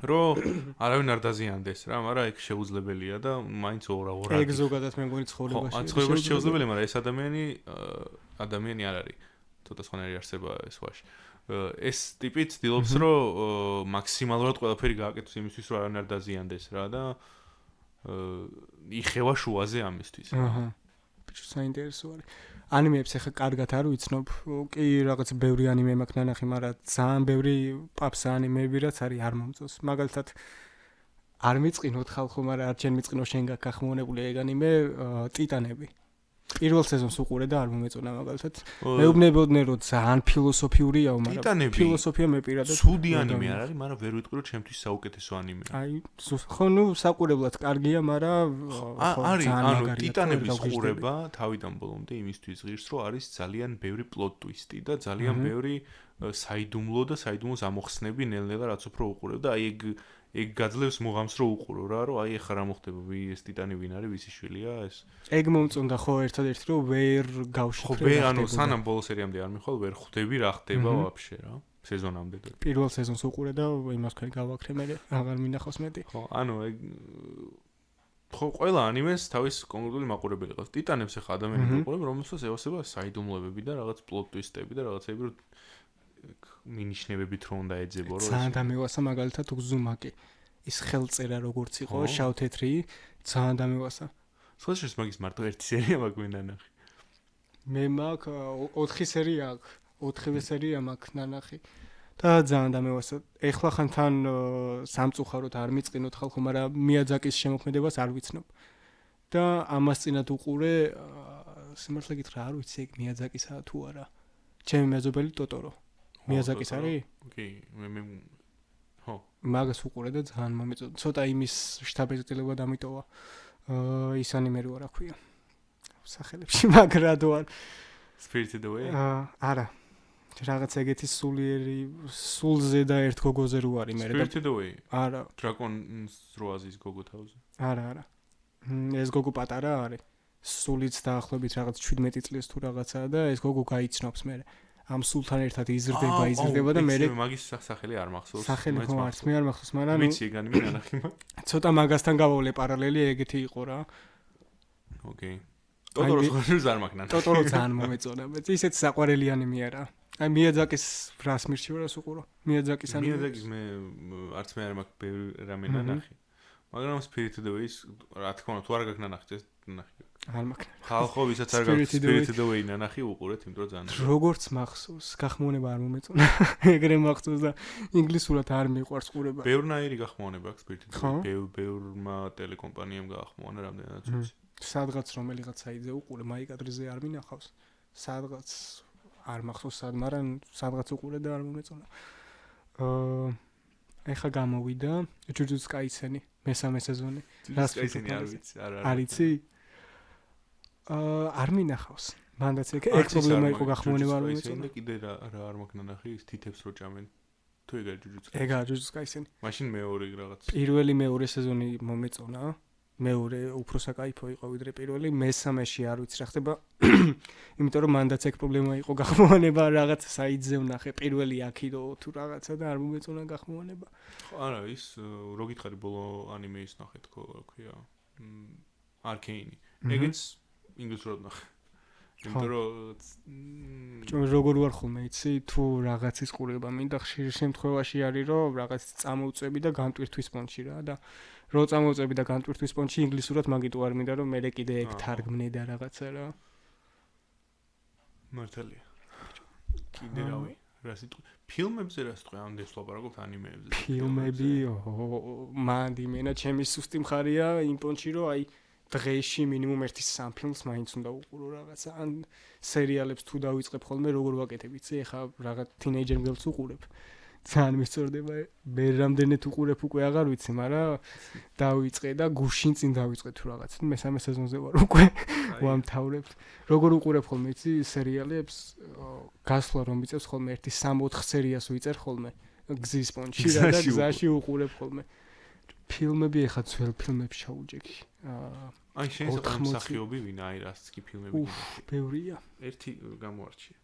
S2: რომ არავინ არ დაზიანდეს რა მაგრამ ეგ შეუძლებელია და მაინც ორად
S1: ეგ ზოგადად მე მგონი ცხოვრებაში
S2: ხო ცხოვრებაში შეუძლებელია მაგრამ ეს ადამიანი არ არის ცოტა სხვანაირი არსება ეს ვაში ეს ტიპი ცდილობს რომ მაქსიმალურად ყველაფერი გააკეთოს იმისთვის რომ არანაირ დაზიანდეს რა და იხევა შუაზე ამისთვის
S1: აჰა ბიჭო საინტერესო არის ანიმეებს ახლა კარგად არ ვიცნობ კი რაღაც ბევრი ანიმე მაქვს ნანახი მაგრამ ძალიან ბევრი პაპს ანიმეები რაც არის არ მომწონს მაგალითად არ მიწყინოთ ხალხო მაგრამ არ ჩემ მიწყინო შენ გაქახმოვნებული ეგ ანიმე ტიტანები პირველ სეზონს უყურე და არ მომეწონა მაგალითად მეუბნებოდნენ რომ ძალიან ფილოსოფიურიაო მაგრამ ფილოსოფია მე პირადად
S2: ცუდი ანიმე არ არის მაგრამ ვერ ვიტყვი რომ ჩემთვის საუკეთესო ანიმეა
S1: აი ხო ნუ საყურებლად კარგია მაგრამ
S2: არის ანუ ტიტანების ყურება თავიდან ბოლომდე იმისთვის ღირს რომ არის ძალიან ბევრი პლოტ ტვისტი და ძალიან ბევრი საიდუმლო და საიდუმლოს ამოხსნები ნელ-ნელა რაც უფრო უყურებ და აი ეგ გაძლევს მუღამს რო უყურო რა რომ აი ეხლა რა მოხდება ეს ტიტანი ვინ არის ვისი შვილია ეს
S1: ეგ მომწონდა ხო ერთადერთი რომ ვერ გავშიფრე
S2: ხო ანუ სანამ ბოლო სერიამდე არ მიხვალ ვერ ხვდები რა ხდება ვაფშე რა სეზონამდე
S1: პირველ სეზონს უყურე და იმას ხარ გავაქრე მე აღარ მინახავს მეტი
S2: ხო ანუ ეგ ხო ყველა ანიმეს თავის კონკრეტული მაყურებელი ყავს ტიტანებს ეხა ადამიანები უყურებ რომელსაც ევასება საიდუმლოებები და რაღაც პლოტ ტვისტები და რაღაცები რომ მინიშნებებით რომ უნდა ეძებო რომ
S1: ძალიან დამევასა მაგალითად უზუმაკი ის ხელწერა როგორც იყო შავ-თეთრი ძალიან დამევასა
S2: სხვა შეს მაგის მარტო ერთი სერია მაქვს მე ნანახი
S1: მე მაქვს 4 სერია აქვს 4 სერია მაქვს ნანახი და ძალიან დამევასა ეხლა ხან თან სამწუხაროდ არ მიწყინოთ ხალხო მაგრამ მიაძაკის შემოქმედებას არ ვიცნობ და ამას წინათ უყურე სიმართლე გითხრა არ ვიცი ეგ მიაძაკისა თუ არა ჩემი მეზობელი ტოტორო მიაზაკის არის?
S2: კი, მე ხო.
S1: მაგას უყურე და ძალიან მომეწონა. ცოტა იმის შტაბ-ეტილება დამიტოვა. ის ანიმე რო რა ქვია. სახელებში მაგრადო არ.
S2: Spirited Away?
S1: არა. რაღაც ეგეთი სულიერი, სულზე და ერთ გოგოზე რო არის მე.
S2: Spirited Away?
S1: არა.
S2: Dragon's Rose's გოგო თავზე?
S1: არა. ეს გოგო პატარა არის. სულიც დაახლოებით რაღაც 17 წლის თუ რაღაცაა და ეს გოგო გაიცნობს მე. ამ სულთან ერთად იზრდება და მე
S2: მაგის სახელი არ მახსოვს.
S1: სახელი ხო არც მე არ მახსოვს, მაგრამ
S2: ვიცი ეგ ანიმე ნანახი მაგ.
S1: ცოტა მაგასთან გავავლე პარალელი ეგეთი იყო რა.
S2: ოკეი. ტოტოროს ხოშურს არ მაგნან.
S1: ტოტორო ძალიან მომეწონა. ისეთ საყვარელი ანიმე არა. აი მიაძაკის რას მირჩიო რას უყურო? მიაძაკის ანიმე.
S2: მიაძაკის მე არც მე არ მაქვს ბევრი რამე ნანახი. მაგრამ Spirited Away-ის რა თქმა უნდა თუ არ გაქვს ნანახი ეს ნახი.
S1: არ მაქვს.
S2: ხალხო ვისაც არ გაქვს Spirited Away ნანახი უყურეთ, იმიტომ რომ ძალიან.
S1: როგორც მახსოვს, გახმოვნება არ მომეწონა. ეგრე მახსოვს და ინგლისურად არ მიყვარს ყურება.
S2: ბევრნაირი გახმოვნება აქვს Spirited Away. ბევრმა ტელეკომპანიამ გაახმოვანა რამდენადაც ვიცი.
S1: სადღაც რომელიღაც საიტზე უყურე, მაიკადრიზე არ მინახავს. სადღაც არ მახსოვს სად, მაგრამ სადღაც უყურე და არ მომეწონა. ეხა გამოვიდა Jujutsu Kaisen მესამე სეზონი.
S2: Jujutsu Kaisen არ ვიცი,
S1: არ იცი? არ მინახავს. მანდაც ეგ პრობლემა იყო გახმოვნება არ მომეწონა.
S2: და კიდე რა არ მაქვს ნანახი ის თითებს რო ჭამენ. თუ ეგაა Jujutsu Kaisen.
S1: ეგაა Jujutsu Kaisen.
S2: მაშინ მეორე რაღაც.
S1: პირველი მეორე სეზონი მომეწონა. მეორე უფრო საკაიფო იყო ვიდრე პირველი, მესამეში არ ვიცი რა ხდება. იმიტომ რომ მანდაც ეგ პრობლემა იყო გახმოვანება რაღაც საიტზე ვნახე პირველი აქიდო თუ რაღაცა და არ მომეწონა გახმოვანება.
S2: ხო არა ის რო გითხარი ბოლო ანიმეის ნახე თქო რა ქვია. Arcane. ეგეც ინგლისურად ნახე. იმიტომ რომ
S1: როგორ ვარ ხოლმე იცი თუ რაღაცის ყურება მინდა ხშირ შემთხვევაში არის რომ რაღაც წამოვწები და განტვირთვის პონჩი რა და რო წამოვწები და განტვირთვის პონჩი ინგლისურად მაგიტო არ მინდა რომ მე კიდე ეგ თარგმნე და რაღაცა რა
S2: მართალია კიდე რავი რა სიტყვი ფილმებზე რა სიტყვი ამ დეს ლაპარაკობთ ანიმეებზე
S1: ფილმები მანდი მენა ჩემი სუსტი მხარია იმ პონჩი რომ აი დღეში მინიმუმ 1-3 ფილმს მაინც უნდა უყურო რაღაცა ან სერიალებს თუ დავიწყებ ხოლმე როგორ ვაკეთებ იცი ეხა რაღაც თინეიჯერ მგელს უყურებ ძალიან მისწორდება მე რამდენად უყურებ უკვე აღარ ვიცი მაგრამ დავიწყე და გუშინ წინ დავიწყე თუ რაღაც მესამე სეზონზე ვარ უკვე ვამთავრებ როგორ უყურებ ხოლმე იცი სერიალებს გასვლა რომ მიწევს ხოლმე 1-3-4 სერიას ვიწერ ხოლმე გზის პონჩი და გზაში უყურებ ხოლმე ფილმები ეხა ძველ ფილმებს ჩაუჯექი
S2: აი შენ მსახიობი ვინ აი რას კი ფილმები
S1: ბევრია
S2: ერთი გამოარჩია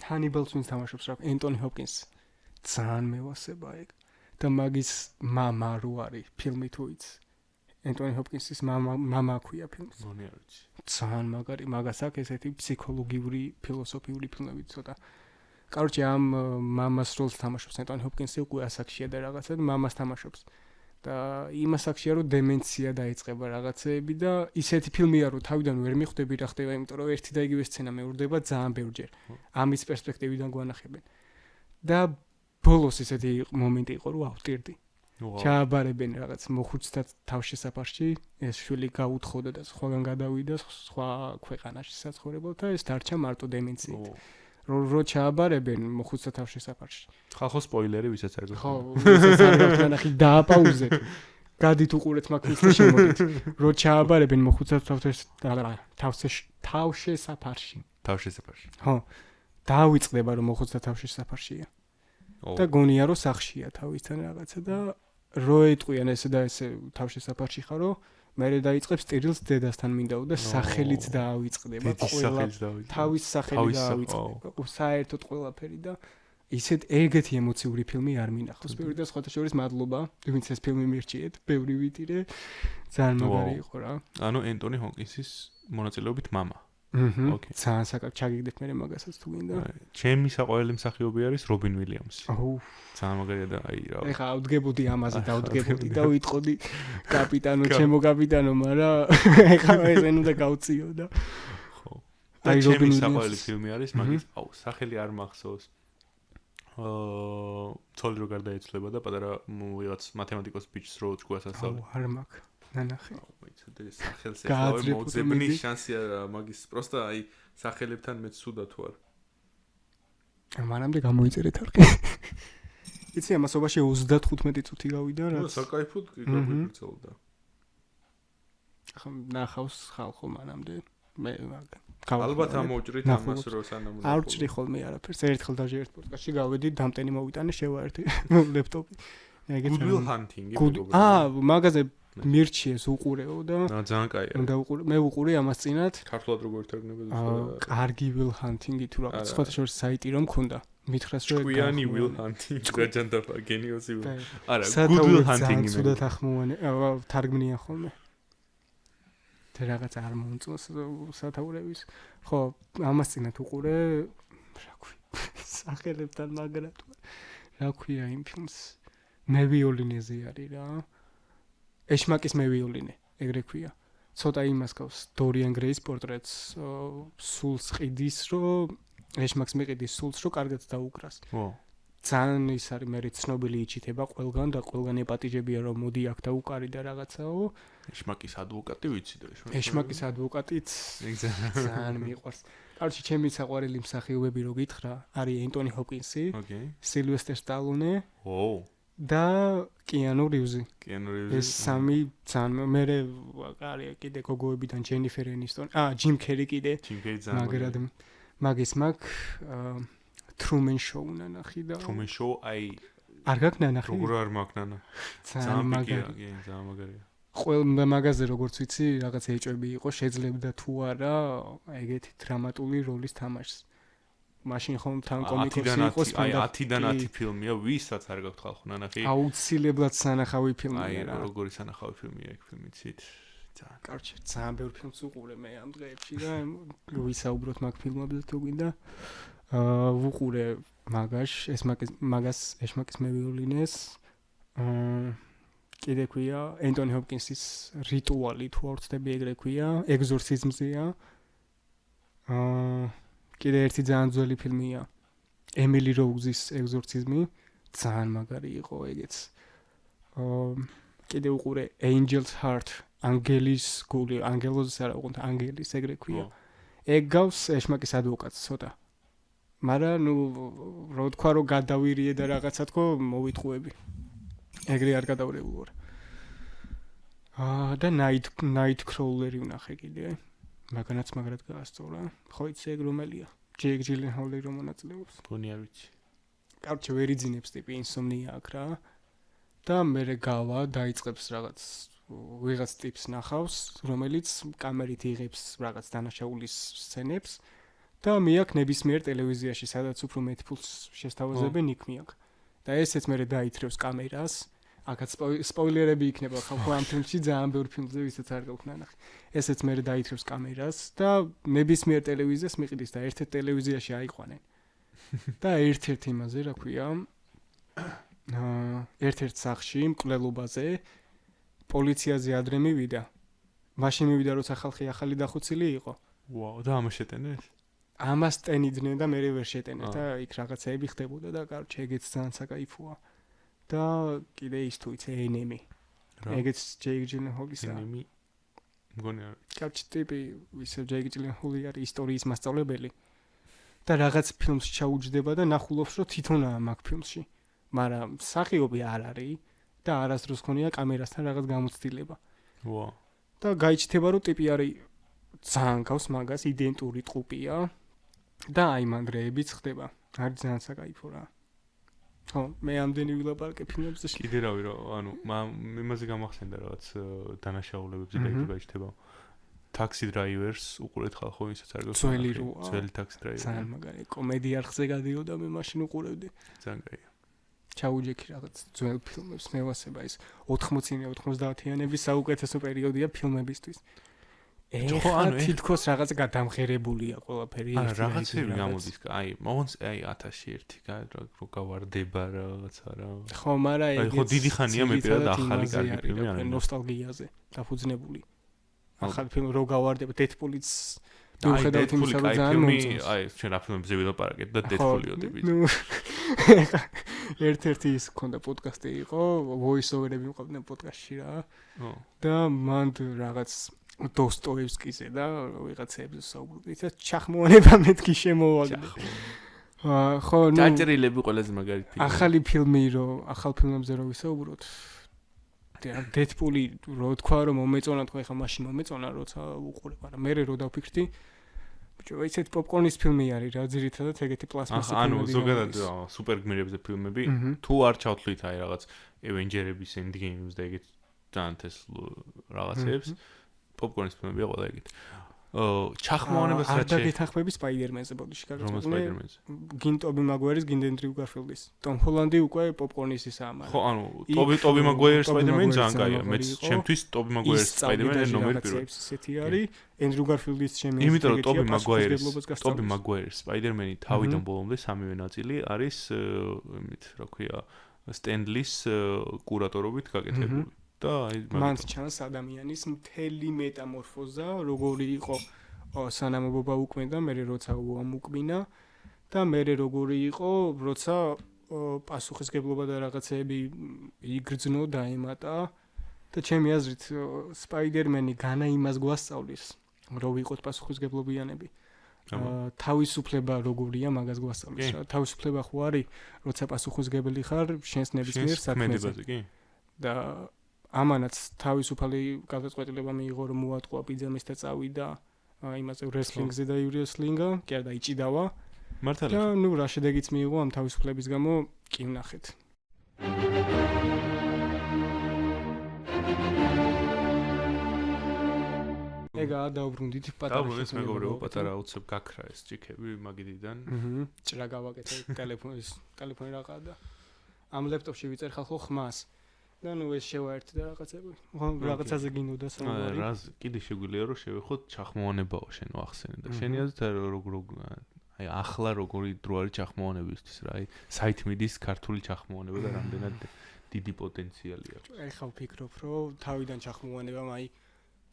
S1: ჰანიბალს ვინც თამაშობს რა ენტონი ჰოპკინს ძალიან მევასება ეგ და მაგის მამა რო არის ფილმი თუ იცი ენტონი ჰოპკინსის მამა ქვია ფილმს
S2: მონი არ ვიცი
S1: ძალიან მაგარი მაგას აქვს ესეთი ფსიქოლოგიური ფილოსოფიური ფილმები ცოტა კაროჩე ამ მამას როლს თამაშობს ენტონი ჰოპკინსი უკვე ასაკშია და რაღაცა და მამას თამაშობს და იმ ასაკშია რომ დემენცია დაიწყება რაღაცეები და ისეთი ფილმია რომ თავიდან ვერ მიხვდები რა ხდება იმიტომ რომ ერთი და იგივე სცენა მეორდება ძალიან ბევრჯერ ამის პერსპექტივიდან გვანახებენ და ბოლოს ისეთი მომენტი იყო რომ ავტირდი ჩააბარებენ რაღაც მოხუცთა თავშესაფარში ეს შვილი გაუთხოვდა და სხვაგან გადავიდა სხვა ქვეყანაში საცხოვრებელთა ეს დარჩა მარტო დემენციით რო ჩააბარებენ მოხუცთა თავშესაფარში
S2: ხალხო სპოილერი ვისაც არ
S1: ხო ვისაც არ გაქვს ნახი დააპაუზეთ გადით უყურეთ მაგის და შემოდით რო ჩააბარებენ მოხუცთა თავშესაფარში ხო დაავიწყდება რომ მოხუცთა თავშესაფარშია და გონია რომ სახშია თავისთან რაღაცა და რო ეტყვიან ესე და ესე თავშესაფარში ხარო მერე დაიწყებს ტირილს დედასთან მინდაო და სახელიც დაავიწყდება ყველა თავის სახელი დაავიწყდება საერთოდ ყველაფერი და ისეთ ეგეთი ემოციური ფილმი არ მინახავს ბევრი და სხვათა შორის მადლობა ვინც ეს ფილმი მირჩიეთ ბევრი ვიტირე ძალიან მაგარი იყო რა
S2: ანუ ენტონი ჰოპკინსის მონაწილეობით მამა
S1: ოკეი ძალიან საკაკ ჩაგიგდეთ მე მაგასაც თუ გინდა
S2: ჩემი საყვარელი მსახიობი არის რობინ უილიამსი ძალიან მაგარია და აი რა
S1: ეხა ავდგებოდი ამაზე დავდგებოდი და ვიტყოდი კაპიტანო ჩემო კაპიტანო მაგრამ ეხა ესენ უნდა გავწიო და
S2: ხო აი ჩემი საყვარელი ფილმი არის მაგის აუ სახელი არ მახსოვს თოლი რო გარდაეცვლება და პატარა ვიღაც მათემატიკოს ბიჭს რო ჭკუას ასწავლე
S1: არ მაქვს ნანახი
S2: მოიცადე სახელს ეხლა მოგზებნის შანსი არა მაგის პროსტა აი სახელებთან მეც სუდა თუ არ
S1: მანამდე გამოიწერეთ არყი იცი ამასობაში 35 წუთი გავიდა რა
S2: საკაიფოდ გიგრძელდა
S1: ახლა ნახავს ხალხო მანამდე მე
S2: ალბათ ამოვჭრით ამას რო სანამ
S1: არ ვჭრი ხოლმე არაფერს ერთხელ დაჟე ერთ პოდკასტში გავედი დამტენი მოვიტანე შევაერთე ლეპტოპი ეგეც
S2: Good Will Hunting
S1: მაგაზე მირჩიეს უყურეო და
S2: ძალიან კაია
S1: უნდა უყურე მე უყურე ამას წინათ
S2: ქართულად როგორ თარგმნებოდა
S1: კარგი Will Hunting-ი თუ რაღაც სხვათა შორის საიტი რომ მქონდა მითხრას რომ
S2: ჭკვიანი Will Hunting გაჯანდაფა გენიოსი არა Good Will Hunting-ი
S1: სულად ახმოვანე თარგმნია ხოლმე და რაღაც არ მომწონს სათაურების. ხო, ამას წინათ უყურე, რა ქვია, სახელებთან მაგრად. რა ქვია იმ ფილმს? მე ვიოლინეზე არის რა. ეშმაკის მე ვიოლინე, ეგრე ქვია. ცოტა იმას გავს დორიან გრეის პორტრეტს, სულს ყიდის, რომ ეშმაკს მიყიდის სულს, რომ კარგად დაუკრას. ძალიან ის არის მე ცნობილი იჩითება ყველგან და ყველგან ეპატიჟებია რომ მოდი აქ დაუკარი და რაღაცაო.
S2: ეშმაკის ადვოკატი ვიცი და
S1: ეშმაკის ადვოკატიც ძალიან მიყვარს. კარჩი ჩემი საყვარელი მსახიობები რო გითხრა, არის ენტონი ჰოპკინსი, სილვესტერ სტალონე და კიანუ რივზი. ეს სამი ძალიან მე არის კიდე გოგოებიდან ჯენიფერ ენისტონი, ჯიმ კერი კიდე. მაგრად მაგის მაგ Truman Show ნანახი და
S2: Truman Show
S1: არ გაქვს ნანახი?
S2: როგორ არ მაქვს ნანა?
S1: ძალიან
S2: მაგარია.
S1: ყველა მაგაზე როგორც ვიცი, რაღაც ეჭვები იყო, შეძლებდა თუ არა ეგეთი დრამატული როლის თამაშს. მაშინ ხომ თან კომიკოსი იყოს,
S2: 10-დან 10 ფილმია, ვისაც არ გაქვთ ხალხო ნანახი?
S1: აუცილებლად სანახავი ფილმია რა.
S2: როგორი სანახავი ფილმია ეგ ფილმიცით?
S1: კარჩი, ძალიან ბევრ ფილმს უყურე მე ამ დღეებში და ვისაუბროთ მაგ ფილმებზე თუ გინდა. ვუყურე მაგას ეშმაკის მე ვიოლინეს. კიდე ქვია ენტონი ჰოპკინსის რიტუალი თუ არ ვცდები ეგრე ქვია, ეგზორციზმზეა. კიდე ერთი ძალიან ძველი ფილმია ემილი როუზის ეგზორციზმი, ძალიან მაგარი იყო ეგეც. კიდე უყურე Angel's Heart, ანგელის გული, ანგელოზის არა, უყურე ანგელის ეგრე ქვია. ეგ გავს ეშმაკის ადვოკატს ცოტა. მაგრამ ნუ რო თქვა რომ გადავირიე და რაღაცა თქო მოვიტყუები. ეგრე არ გადავრეული ვარ. და Nightcrawler-ი ვნახე კიდე. მაგანაც მაგრად გაასწორა. ხო იცი ეგ რომელია? Jake Gyllenhaal-ი რომ მონაწილეობს.
S2: გონი არ ვიცი.
S1: კარჩე ვერ იძინებს ტიპი ინსომნია აქ რა. და მე გავა დაიწყებს რაღაც ვიღაც ტიპს ნახავს, რომელიც კამერით იღებს რაღაც დანაშაულის სცენებს. და მე აქ ნებისმიერ ტელევიზიაში, სადაც უფრო მეტ ფულს შესთავაზებენ, იქ მე აქ. და ესეც მე დაითრევს კამერას. აქაც სპოილერები იქნება ხალხო ამ ფილმში, ძალიან ბევრ ფილმზე ვისაც არ გაქვს ნანახი. ესეც მე დაითრევს კამერას და ნებისმიერ ტელევიზიას მიყიდის და ერთ-ერთ ტელევიზიაში აიყვანენ. და ერთ-ერთ იმაზე, რა ქვია, ერთ-ერთ სახში მკვლელობაზე პოლიციაზე ადრე მივიდა. მაშინ მივიდა, როცა ხალხი ახალი დახოცილი იყო.
S2: ვაუ, და ამას შეტენეს?
S1: ამას ტენიდნენ და მე ვერ შეტენე და იქ რაღაცეები ხდებოდა და კარჩე ეგეც ძალიან საკაიფოა. და კიდე ის თუ იცი ენემი. ეგეც Jake Gyllenhaal-ისა.
S2: ენემი. მგონი არ.
S1: კარჩე ტიპი ისე Jake Gyllenhaal-ი არის ისტორიის მასწავლებელი. და რაღაც ფილმს ჩაუჯდება და ნახულობს რომ თვითონაა მაგ ფილმში. მაგრამ მსახიობი არ არის და არასდროს ხონია კამერასთან რაღაც გამოცდილება.
S2: ვაუ.
S1: და გაიჩნდება რომ ტიპი არის ძალიან გავს მაგას იდენტური ტყუპია და აი მანდრეებიც ხდება. არის ძალიან საკაიფო რა. ხო, მე ამდენი ვილაპარაკე ფილმებზე.
S2: კიდე რავი რა, ანუ იმაზე გამახსენდა რაღაც დანაშაულებებზე და იქ გაიჩნდება. Taxi Drivers უყურეთ ხალხო, ვისაც არ გაქვს. ძველი Taxi Driver.
S1: ძალიან მაგარი კომედი არხზე გადიოდა მე მაშინ უყურებდი.
S2: ძალიან კაია.
S1: ჩაუჯექი რაღაც ძველ ფილმებს მევასება ის 80-90-იანების საუკეთესო პერიოდია ფილმებისთვის. ეხლა თითქოს რაღაც გადამღერებულია ყველაფერი.
S2: რაღაცები გამოდის, აი, მომს აი 1001 რო გავარდება რაღაცა რა.
S1: ხო, მაგრამ
S2: აი, ხო დიდი ხანია მე პირადად ახალი კარგი ფილმი არა.
S1: ნოსტალგიაზე დაფუძნებული. ახალი ფილმი რო გავარდება Deadpool-იც მიუხედავად იმისა, რომ ძალიან მომწონს.
S2: აი, ჩვენ რა ფილმებზე ვილაპარაკეთ და Deadpool-ი ოდები.
S1: ნუ ერთ-ერთი ის ქონდა პოდკასტი იყო, voice over-ები მყავდნენ პოდკასტში რა. და მან რაღაც დოსტოევსკიზე და ვიღაცებზე საუბრობდით და ჩახმოვანება მეთქი შემოვაგდე. ხო, ნუ
S2: დაჭრილები ყველაზე მაგარი ფილმი.
S1: ახალი ფილმი ახალ ფილმებზე რო ვისაუბროთ. Deadpool-ი რო თქვა რომ მომეწონა, თქვა ეხლა მაშინ მომეწონა, როცა უყურე, მაგრამ მე რო დავფიქრდი, ბიჭო, ისეთ პოპკორნის ფილმი არის რა, ძირითადად ეგეთი პლასმასი ფილმები.
S2: ანუ ზოგადად სუპერ გმირებზე ფილმები, თუ არ ჩავთვლით აი რაღაც Avengers-ების Endgame-ს და ეგეთ ძალიან თეს რაღაცებს, პოპკორნის ფილმებია ყველა ეგეთი. ჩახმოვანებას
S1: არ
S2: რაც
S1: დაგეთანხმები სპაიდერმენზე ბოდიში
S2: რომელ
S1: გაგწყვეტნე.
S2: სპაიდერმენზე?
S1: გინ ტობი მაგვაირის, გინ ენდრიუ გარფილდის. ტომ ჰოლანდი უკვე პოპკორნის ისაა, მაგრამ
S2: ხო, ანუ ტობი მაგვაირის სპაიდერმენი ძალიან კაია. მეც ჩემთვის ტობი მაგვაირის სპაიდერმენი ნომერი პირველი.
S1: ისეთი არის. ენდრიუ გარფილდის ჩემი
S2: იმიტომ რომ ტობი მაგვაირის სპაიდერმენი თავიდან ბოლომდე სამივე ნაწილი არის იმით, რა ქვია, სტენლის კურატორობით გაკეთებული. და აი
S1: მანც ჩანს ადამიანის მთელი მეტამორფოზა, როგორი იყო სანამობობა უკმენდა, მე როცა უამუკმინა და მე როგორი იყო, როცა პასუხისგებლობა და რაღაცეები იგრძნო და ემატა და ჩემი აზრით სპაიდერმენი განა იმას გვასწავლის, რომ ვიყოთ პასუხისგებლობიანები. თავისუფლება როგორია, მაგას გვასწავლის. თავისუფლება ხო არის, როცა პასუხისგებელი ხარ შენს ნებისმიერ საქმეზე. და ამანაც თავისუფალი გადაწყვეტილება მიიღო, რომ მოატყვა პიძამის და წავიდა იმაზე რესლინგზე და იურესლინგა, კი არა დაიჭიდავა.
S2: მართალია.
S1: და ნუ რა შედეგიც მიიღო ამ თავისუფლების გამო, კი ვნახეთ. ეგა დაუბრუნდით პატარა.
S2: დაუბრუნდით მეგობრებო, პატარა უცებ გაქრა ეს ჭიქები მაგიდიდან.
S1: ჭრა გავაკეთე ტელეფონი რაღაცა და ამ ლეპტოპში ვიწერ ხალხო ხმას. და ნუ ეს შევაერთდი და რაღაცები. რაღაცაზე გინოდა საუბარი.
S2: რა კიდე შეგვიძლია რომ შევეხოთ ჩახმოვანებაო შენ ახსენე და შენი აზრით აი ახლა როგორი დრო არის ჩახმოვანებისთვის რა აი საით მიდის ქართული ჩახმოვანება და რამდენად დიდი პოტენციალი აქვს.
S1: ეხლა ვფიქრობ რომ თავიდან ჩახმოვანებამ აი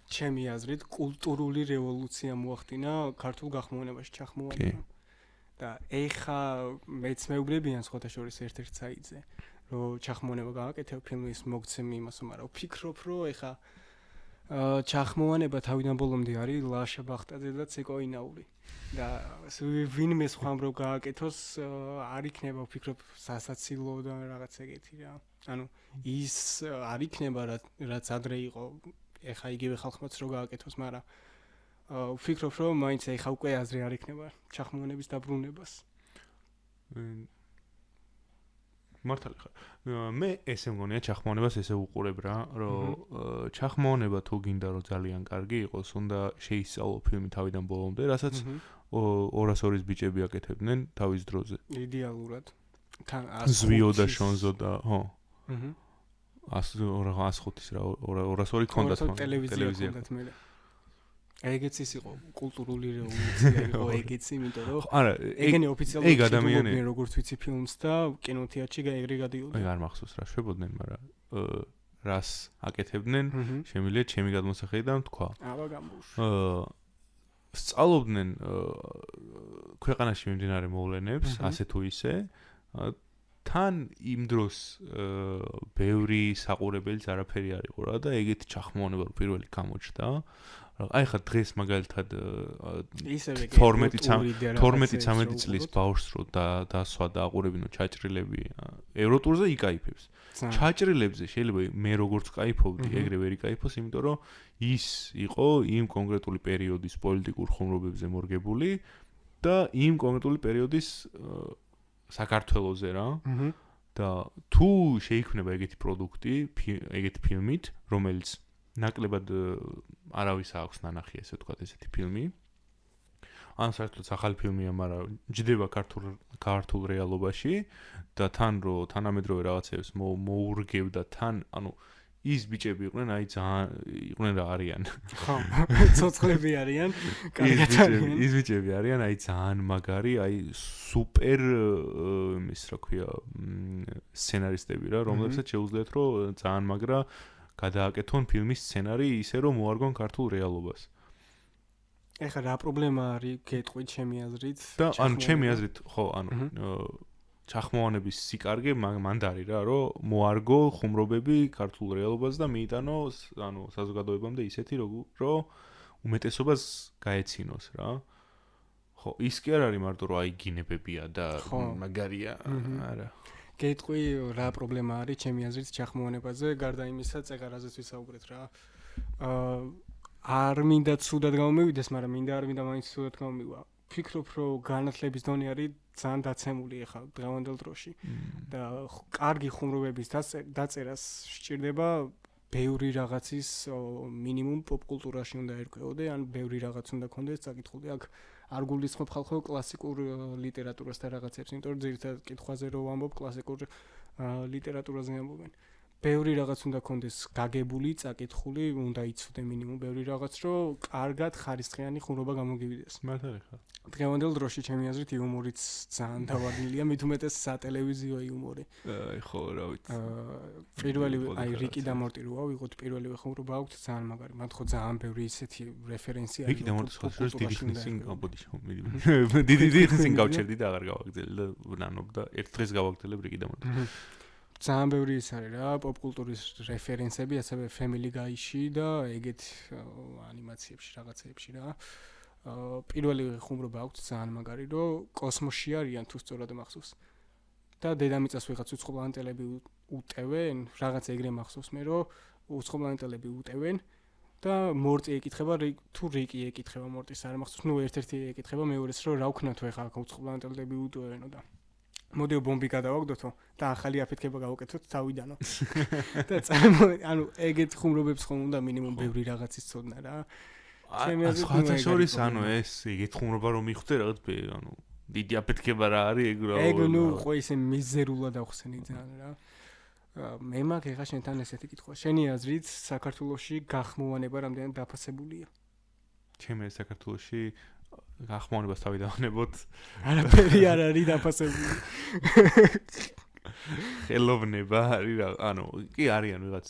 S1: ჩემი აზრით კულტურული რევოლუცია მოახდინა ქართულ გახმოვანებაში ჩახმოვანებამ. და ეხლა მეც მეუბნებიან სხვათა შორის ერთ-ერთ საიტზე რომ ჩახმოვანება გააკეთებ ფილმის მოგცემი იმას, მაგრამ ვფიქრობ რომ ეხლა ჩახმოვანება თავიდან ბოლომდე არის ლაშა ბახტაძე და ცეკოინაური და ვინმე სხვამ რომ გააკეთოს არ იქნება ვფიქრობ სასაცილო და რაღაც ეგეთი რა. ანუ ის არ იქნება რაც ადრე იყო, ეხლა იგივე ხალხმაც რო გააკეთოს, მაგრამ ვფიქრობ რომ მაინც ეხლა უკვე აზრი არ იქნება ჩახმოვანების დაბრუნებას.
S2: მართალი ხარ. მე ესე მგონია ჩახმოვანებას ესე უყურებ რა, რომ ჩახმოვანება თუ გინდა რომ ძალიან კარგი იყოს, უნდა შეისწავლო ფილმი თავიდან ბოლომდე, რასაც 202-ის ბიჭები აკეთებდნენ თავის დროზე.
S1: იდეალურად.
S2: ზვიო და შონზო და ხო. 105-ის რა 202 ქონდათ
S1: ტელევიზია ქონდათ მე. ეგეც ის იყო კულტურული რევოლუცია იყო ეგეც, იმიტომ რომ
S2: არა
S1: ეგენი ოფიციალურად
S2: ეგ ადამიანები
S1: როგორც ვიცი ფილმს და კინოთეატრში ეგრე გადიოდა.
S2: ეგ არ მახსოვს რა შვებოდნენ, მაგრამ რას აკეთებდნენ, შემიძლია ჩემი გადმოსახედიდან თქვა.
S1: აბა გამბუშ.
S2: სწავლობდნენ ქვეყანაში მიმდინარე მოვლენებს, ასე თუ ისე. თან იმ დროს ბევრი საყურებელიც არაფერი არ იყო რა და ეგეთი ჩახმოვანება პირველი გამოჩნდა. აი ხა დღეს მაგალითად 12-13 წლის ბავშვს რო დასვა და აყურებინო ჩაჭრილები ევროტურზე იკაიფებს. ჩაჭრილებზე შეიძლება მე როგორც კაიფობდი, ეგრე ვერ იკაიფოს, იმიტომ რომ ის იყო იმ კონკრეტული პერიოდის პოლიტიკურ ხუმრობებზე მორგებული და იმ კონკრეტული პერიოდის საქართველოზე რა. და თუ შეიქმნება ეგეთი პროდუქტი, ეგეთი ფილმით, რომელიც ნაკლებად არავის აქვს ნანახი, ესე ვთქვათ, ესეთი ფილმი. ან საერთოდ ახალი ფილმია, მაგრამ ჯდება ქართულ რეალობაში და თან რო თანამედროვე რაღაცებს მოურგებდა თან, ანუ ის ბიჭები იყვნენ, აი ძალიან იყვნენ რა არიან.
S1: ხო, ცოცხლები არიან, კარგად არიან.
S2: ის ბიჭები არიან, აი ძალიან მაგარი, აი სუპერ ის რა ქვია, სცენარისტები რა, რომლებსაც შეუძლიათ რომ ძალიან მაგრა გადააკეთონ ფილმის სცენარი ისე რომ მოარგონ ქართულ რეალობას.
S1: ეხლა რა პრობლემა არის გეტყვით ჩემი აზრით?
S2: და ანუ ჩემი აზრით, ხო, ანუ ჩახმოვანების სიკარგე მანდ არის რა, რომ მოარგო ხუმრობები ქართულ რეალობას და მიიტანო, ანუ საზოგადოებამდე ისეთი რომ უმეტესობას გაეცინოს რა. ხო, ის კი არ არის მარტო რომ აი გინებებია და მაგარია, არა.
S1: გეტყვი რა პრობლემა არის ჩემი აზრით ჩახმოვანებაზე, გარდა იმისა, წეღარაზეც ვისაუბრეთ რა. არ მინდა ცუდად გამომივიდეს, მაგრამ მინდა არ მინდა მაინც ცუდად გამომივა. ვფიქრობ, რომ განათლების დონე არის ძალიან დაცემული ახლა დღევანდელ დროში და კარგი ხუმრობების დაწერას სჭირდება ბევრი რაღაცის მინიმუმ პოპკულტურაში უნდა ერკვეოდე, ან ბევრი რაღაც უნდა კონდეს წაკითხული. აქ არ გულისხმობ ხალხო კლასიკურ ლიტერატურას და რაღაცებს, იმიტომ რომ ძირითადად კითხვაზე რო ვამბობ კლასიკურ ლიტერატურაზე ამბობენ. ბევრი რაღაც უნდა კონდეს გაგებული, წაკითხული, უნდა იცოდე მინიმუმ ბევრი რაღაც, რომ კარგად ხარისხიანი ხუმრობა გამოგივიდეს.
S2: მართალი ხარ.
S1: დღევანდელ დროში ჩემი აზრით იუმორიც ძალიან დავარგლილია, მით უმეტეს სატელევიზიო იუმორი.
S2: ხო, რა ვიცი.
S1: პირველი აი რიკი და მორტი რო ავიღოთ, პირველივე ხუმრობა აქვთ ძალიან მაგარი. მათ ხო ძალიან ბევრი ისეთი რეფერენსი არის.
S2: რიკი და მორტი სხვა შორის დიდი ხნის წინ აბოდი დიდი ხნის წინ გავჩერდი და აღარ გავაგზავნე და ვნანობ და ერთ დღეს გავაგზავნებ რიკი და მორტი.
S1: ძალიან ბევრი ის არის რა, პოპკულტურის რეფერენსები, ასევე Family Guy-ში და ეგეთ ანიმაციებში, რაღაცეებში რა. პირველი ხუმრობა აქვს ძალიან მაგარი, რომ კოსმოსში არიან თუ სწორად მახსოვს. და დედამიწას ვიღაც უცხოპლანეტელები უტევენ, რაღაც ეგრე მახსოვს მე, რომ უცხოპლანეტელები უტევენ და მორტი ეკითხება, თუ რიკი ეკითხება მორტის არ მახსოვს, ნუ ერთ-ერთი ეკითხება მეორეს, რომ რა ვქნათ ხო ახლა უცხოპლანეტელები უტევენო და მოდიო ბომბი გადავაგდოთო და ახალი აფეთქება გავუკეთოთ თავიდანო. და ანუ ეგეთ ხუმრობებს ხომ უნდა მინიმუმ ბევრი რაღაცის ცოდნა რა.
S2: სხვა შორის ანუ ეს ეგეთ ხუმრობა რომ მიხვდე რაღაც ანუ დიდი აფეთქება რა არის ეგ რა.
S1: ეგ ნუ ხო ისე მიზერულად ახსენი ძალიან რა. მე მაქვს ეხა შენთან ესეთი კითხვა. შენი აზრით საქართველოში გახმოვანება რამდენად დაფასებულია?
S2: ჩემი საქართველოში გახმოვანებას თავი დავანებოთ.
S1: არაფერი არ არის დაფასებული.
S2: ხელოვნება არის რა, ანუ კი არიან ვიღაც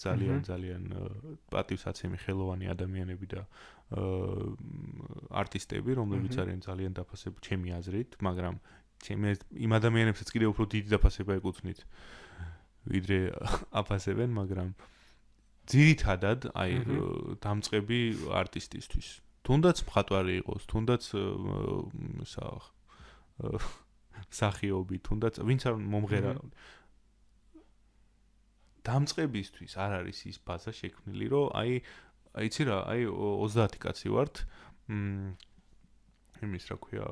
S2: ძალიან პატივსაცემი ხელოვანი ადამიანები და არტისტები, რომლებიც არიან ძალიან დაფასებული ჩემი აზრით, მაგრამ ჩემი იმ ადამიანებსაც კიდევ უფრო დიდი დაფასება ეკუთვნით, ვიდრე აფასებენ, მაგრამ ძირითადად აი დამწყები არტისტისთვის. თუნდაც მხატვარი იყოს, თუნდაც მსახიობი, თუნდაც ვინც არ მომღერა. დამწყებისთვის არ არის ის ბაზა შექმნილი, რომ იცი რა, 30 კაცი ვართ. იმის რა ქვია,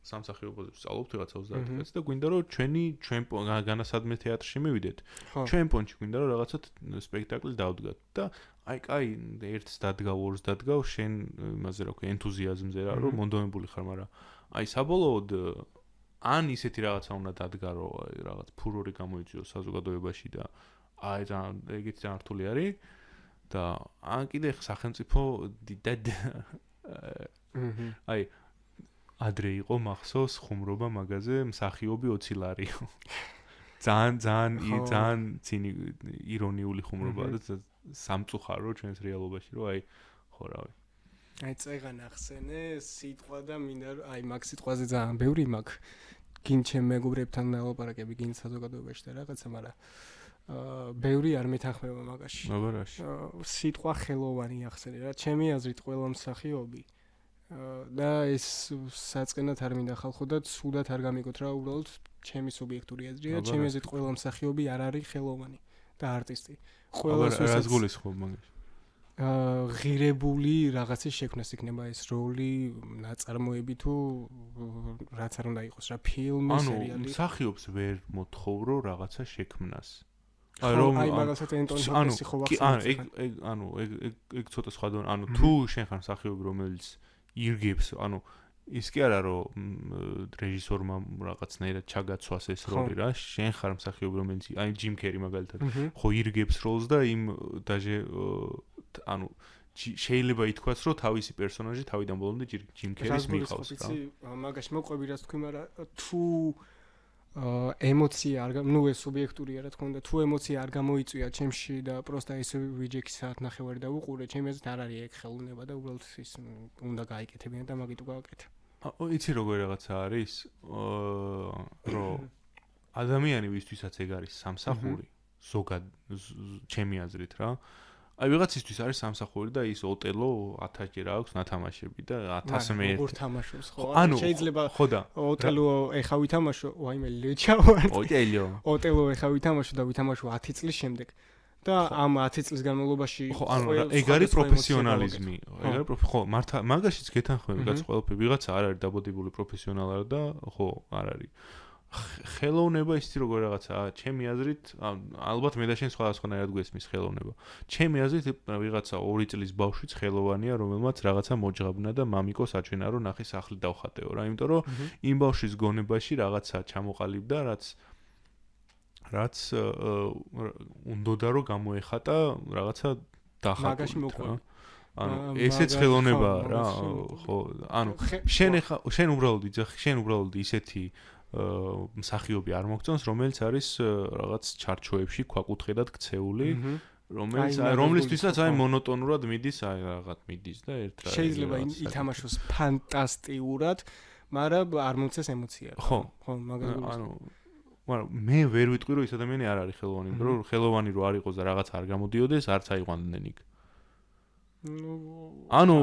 S2: სამსახიობოზე ვსწავლობთ რაღაცა 30 კაცი და გვინდა რომ ჩვენ განასადმე თეატრში მივიდეთ. ჩვენ პონჩი გვინდა რომ რაღაცა სპექტაკლი დავდგათ და კაი, ერთს დადგავ, ორს დადგავ, შენ იმაზე რა ქვია, ენთუზიაზმზე რა, რომ მონდომებული ხარ, მაგრამ საბოლოოდ ან ისეთი რაღაცა უნდა დადგა, რომ რაღაც ფურორი გამოიწვიოს საზოგადოებაში და ეგეთი ძალიან რთული არის და ან კიდე სახელმწიფო დიდად ადრე იყო მახსოვს ხუმრობა მაგაზე მსახიობი 20 ლარიო. ძალიან ცინი ირონიული ხუმრობა და სამწუხარო ჩვენს რეალობაში, რომ ხო რავი.
S1: წეღან ახსენე სიტყვა და მინდა მაგ სიტყვაზე ძალიან ბევრი მაქვს. გინ ჩემ მეგობრებთან ნალაპარაკები, გინ საზოგადოებაში და რაღაცა, მაგრამ ბევრი არ მეთანხმება მაგაში.
S2: აბარაში.
S1: სიტყვა ხელოვანი ახსენე რა, ჩემი აზრით ყველა მსახიობი და ეს საწყენად არ მინდა ხალხო და სულად არ გამიგოთ რა, უბრალოდ ჩემი სუბიექტური აზრია, ჩემი აზრით ყველა მსახიობი არ არის ხელოვანი და არტისტი.
S2: ყველას ვისაც გულისხმობ მაგაში.
S1: ღირებული რაღაცის შექმნას იქნება ეს როლი, ნაწარმოები თუ რაც არ უნდა იყოს რა, ფილმი, სერიალი.
S2: ანუ მსახიობს ვერ მოთხოვრო რაღაცა შექმნას.
S1: აი მაგასაც ენტონი ჰოპკინსი ხო ახსენებს.
S2: ეგ ცოტა სხვა დონე. ანუ თუ შენ ხარ მსახიობი, რომელიც ირგებს, ანუ ის კი არა რომ რეჟისორმა რაღაცნაირად ჩაგაცვას ეს როლი რა, შენ ხარ მსახიობი, რომელიც აი ჯიმ კერი მაგალითად ხო ირგებს როლს და იმ დაჟე ანუ შეიძლება ითქვას, რომ თავისი პერსონაჟი თავიდან ბოლომდე ჯიმ კერის მიყავს რა.
S1: მაგაში მოყვები რაც თქვი, მაგრამ თუ ემოცია არ ნუ ეს სუბიექტურია რა თქმა უნდა, თუ ემოცია არ გამოიწვია ჩემში და პროსტა ეს ვიჯექი საათ ნახევარი და უყურე, ჩემი აზრით არ არის ეგ ხელოვნება და უბრალოდ ის უნდა გაიკეთებინა და მაგით გავაკეთე.
S2: იცი როგორ რაღაცა არის? რომ ადამიანი ვისთვისაც ეგ არის სამსახური, ზოგად ჩემი აზრით რა. აი ვიღაცისთვის არის სამსახური და ის ოტელო 1000 ჯერ აქვს ნათამაშები და 1001
S1: როგორ თამაშობს ხო?
S2: შეიძლება
S1: ოტელო ეხა ვითამაშო, ვაიმე ლეჩავარ. ოტელო ეხა ვითამაშო და ვითამაშო 10 წლის შემდეგ. და ამ 10 წლის განმავლობაში
S2: ხო ანუ ეგ არის პროფესიონალიზმი. ეგ არის ხო მართა მაგაშიც გეთანხმები კაც ყველაფერი ვიღაცა არ არის დაბოდებული პროფესიონალად და ხო არ არის. ხელოვნება ისეთი როგორ რაღაცაა, ჩემი აზრით, ალბათ მე და შენ სხვადასხვანაირად გვესმის ხელოვნება. ჩემი აზრით ვიღაცა 2 წლის ბავშვიც ხელოვანია, რომელმაც რაღაცა მოჯღაბნა და მამიკოს აჩვენა, რომ ნახე სახლი დავხატეო რა, იმიტომ რომ იმ ბავშვის გონებაში რაღაცა ჩამოყალიბდა, რაც უნდოდა რომ გამოეხატა რაღაცა დახატული რა. ანუ ესეც ხელოვნებაა რა, ხო, ანუ შენ უბრალოდ ისეთი მსახიობი არ მოგწონს, რომელიც არის რაღაც ჩარჩოებში ქვაკუთხედად ქცეული, რომლისთვისაც აი მონოტონურად მიდის, აი რაღაც მიდის და ერთ რა.
S1: შეიძლება ითამაშოს ფანტასტიურად, მაგრამ არ მომცეს ემოცია.
S2: ხო,
S1: მაგალითად.
S2: ანუ მაგრამ მე ვერ ვიტყვი რომ ეს ადამიანი არ არის ხელოვანი, იმიტომ რომ ხელოვანი რო არ იყოს და რაღაც არ გამოდიოდეს, არც აიყვანდნენ იქ. ანუ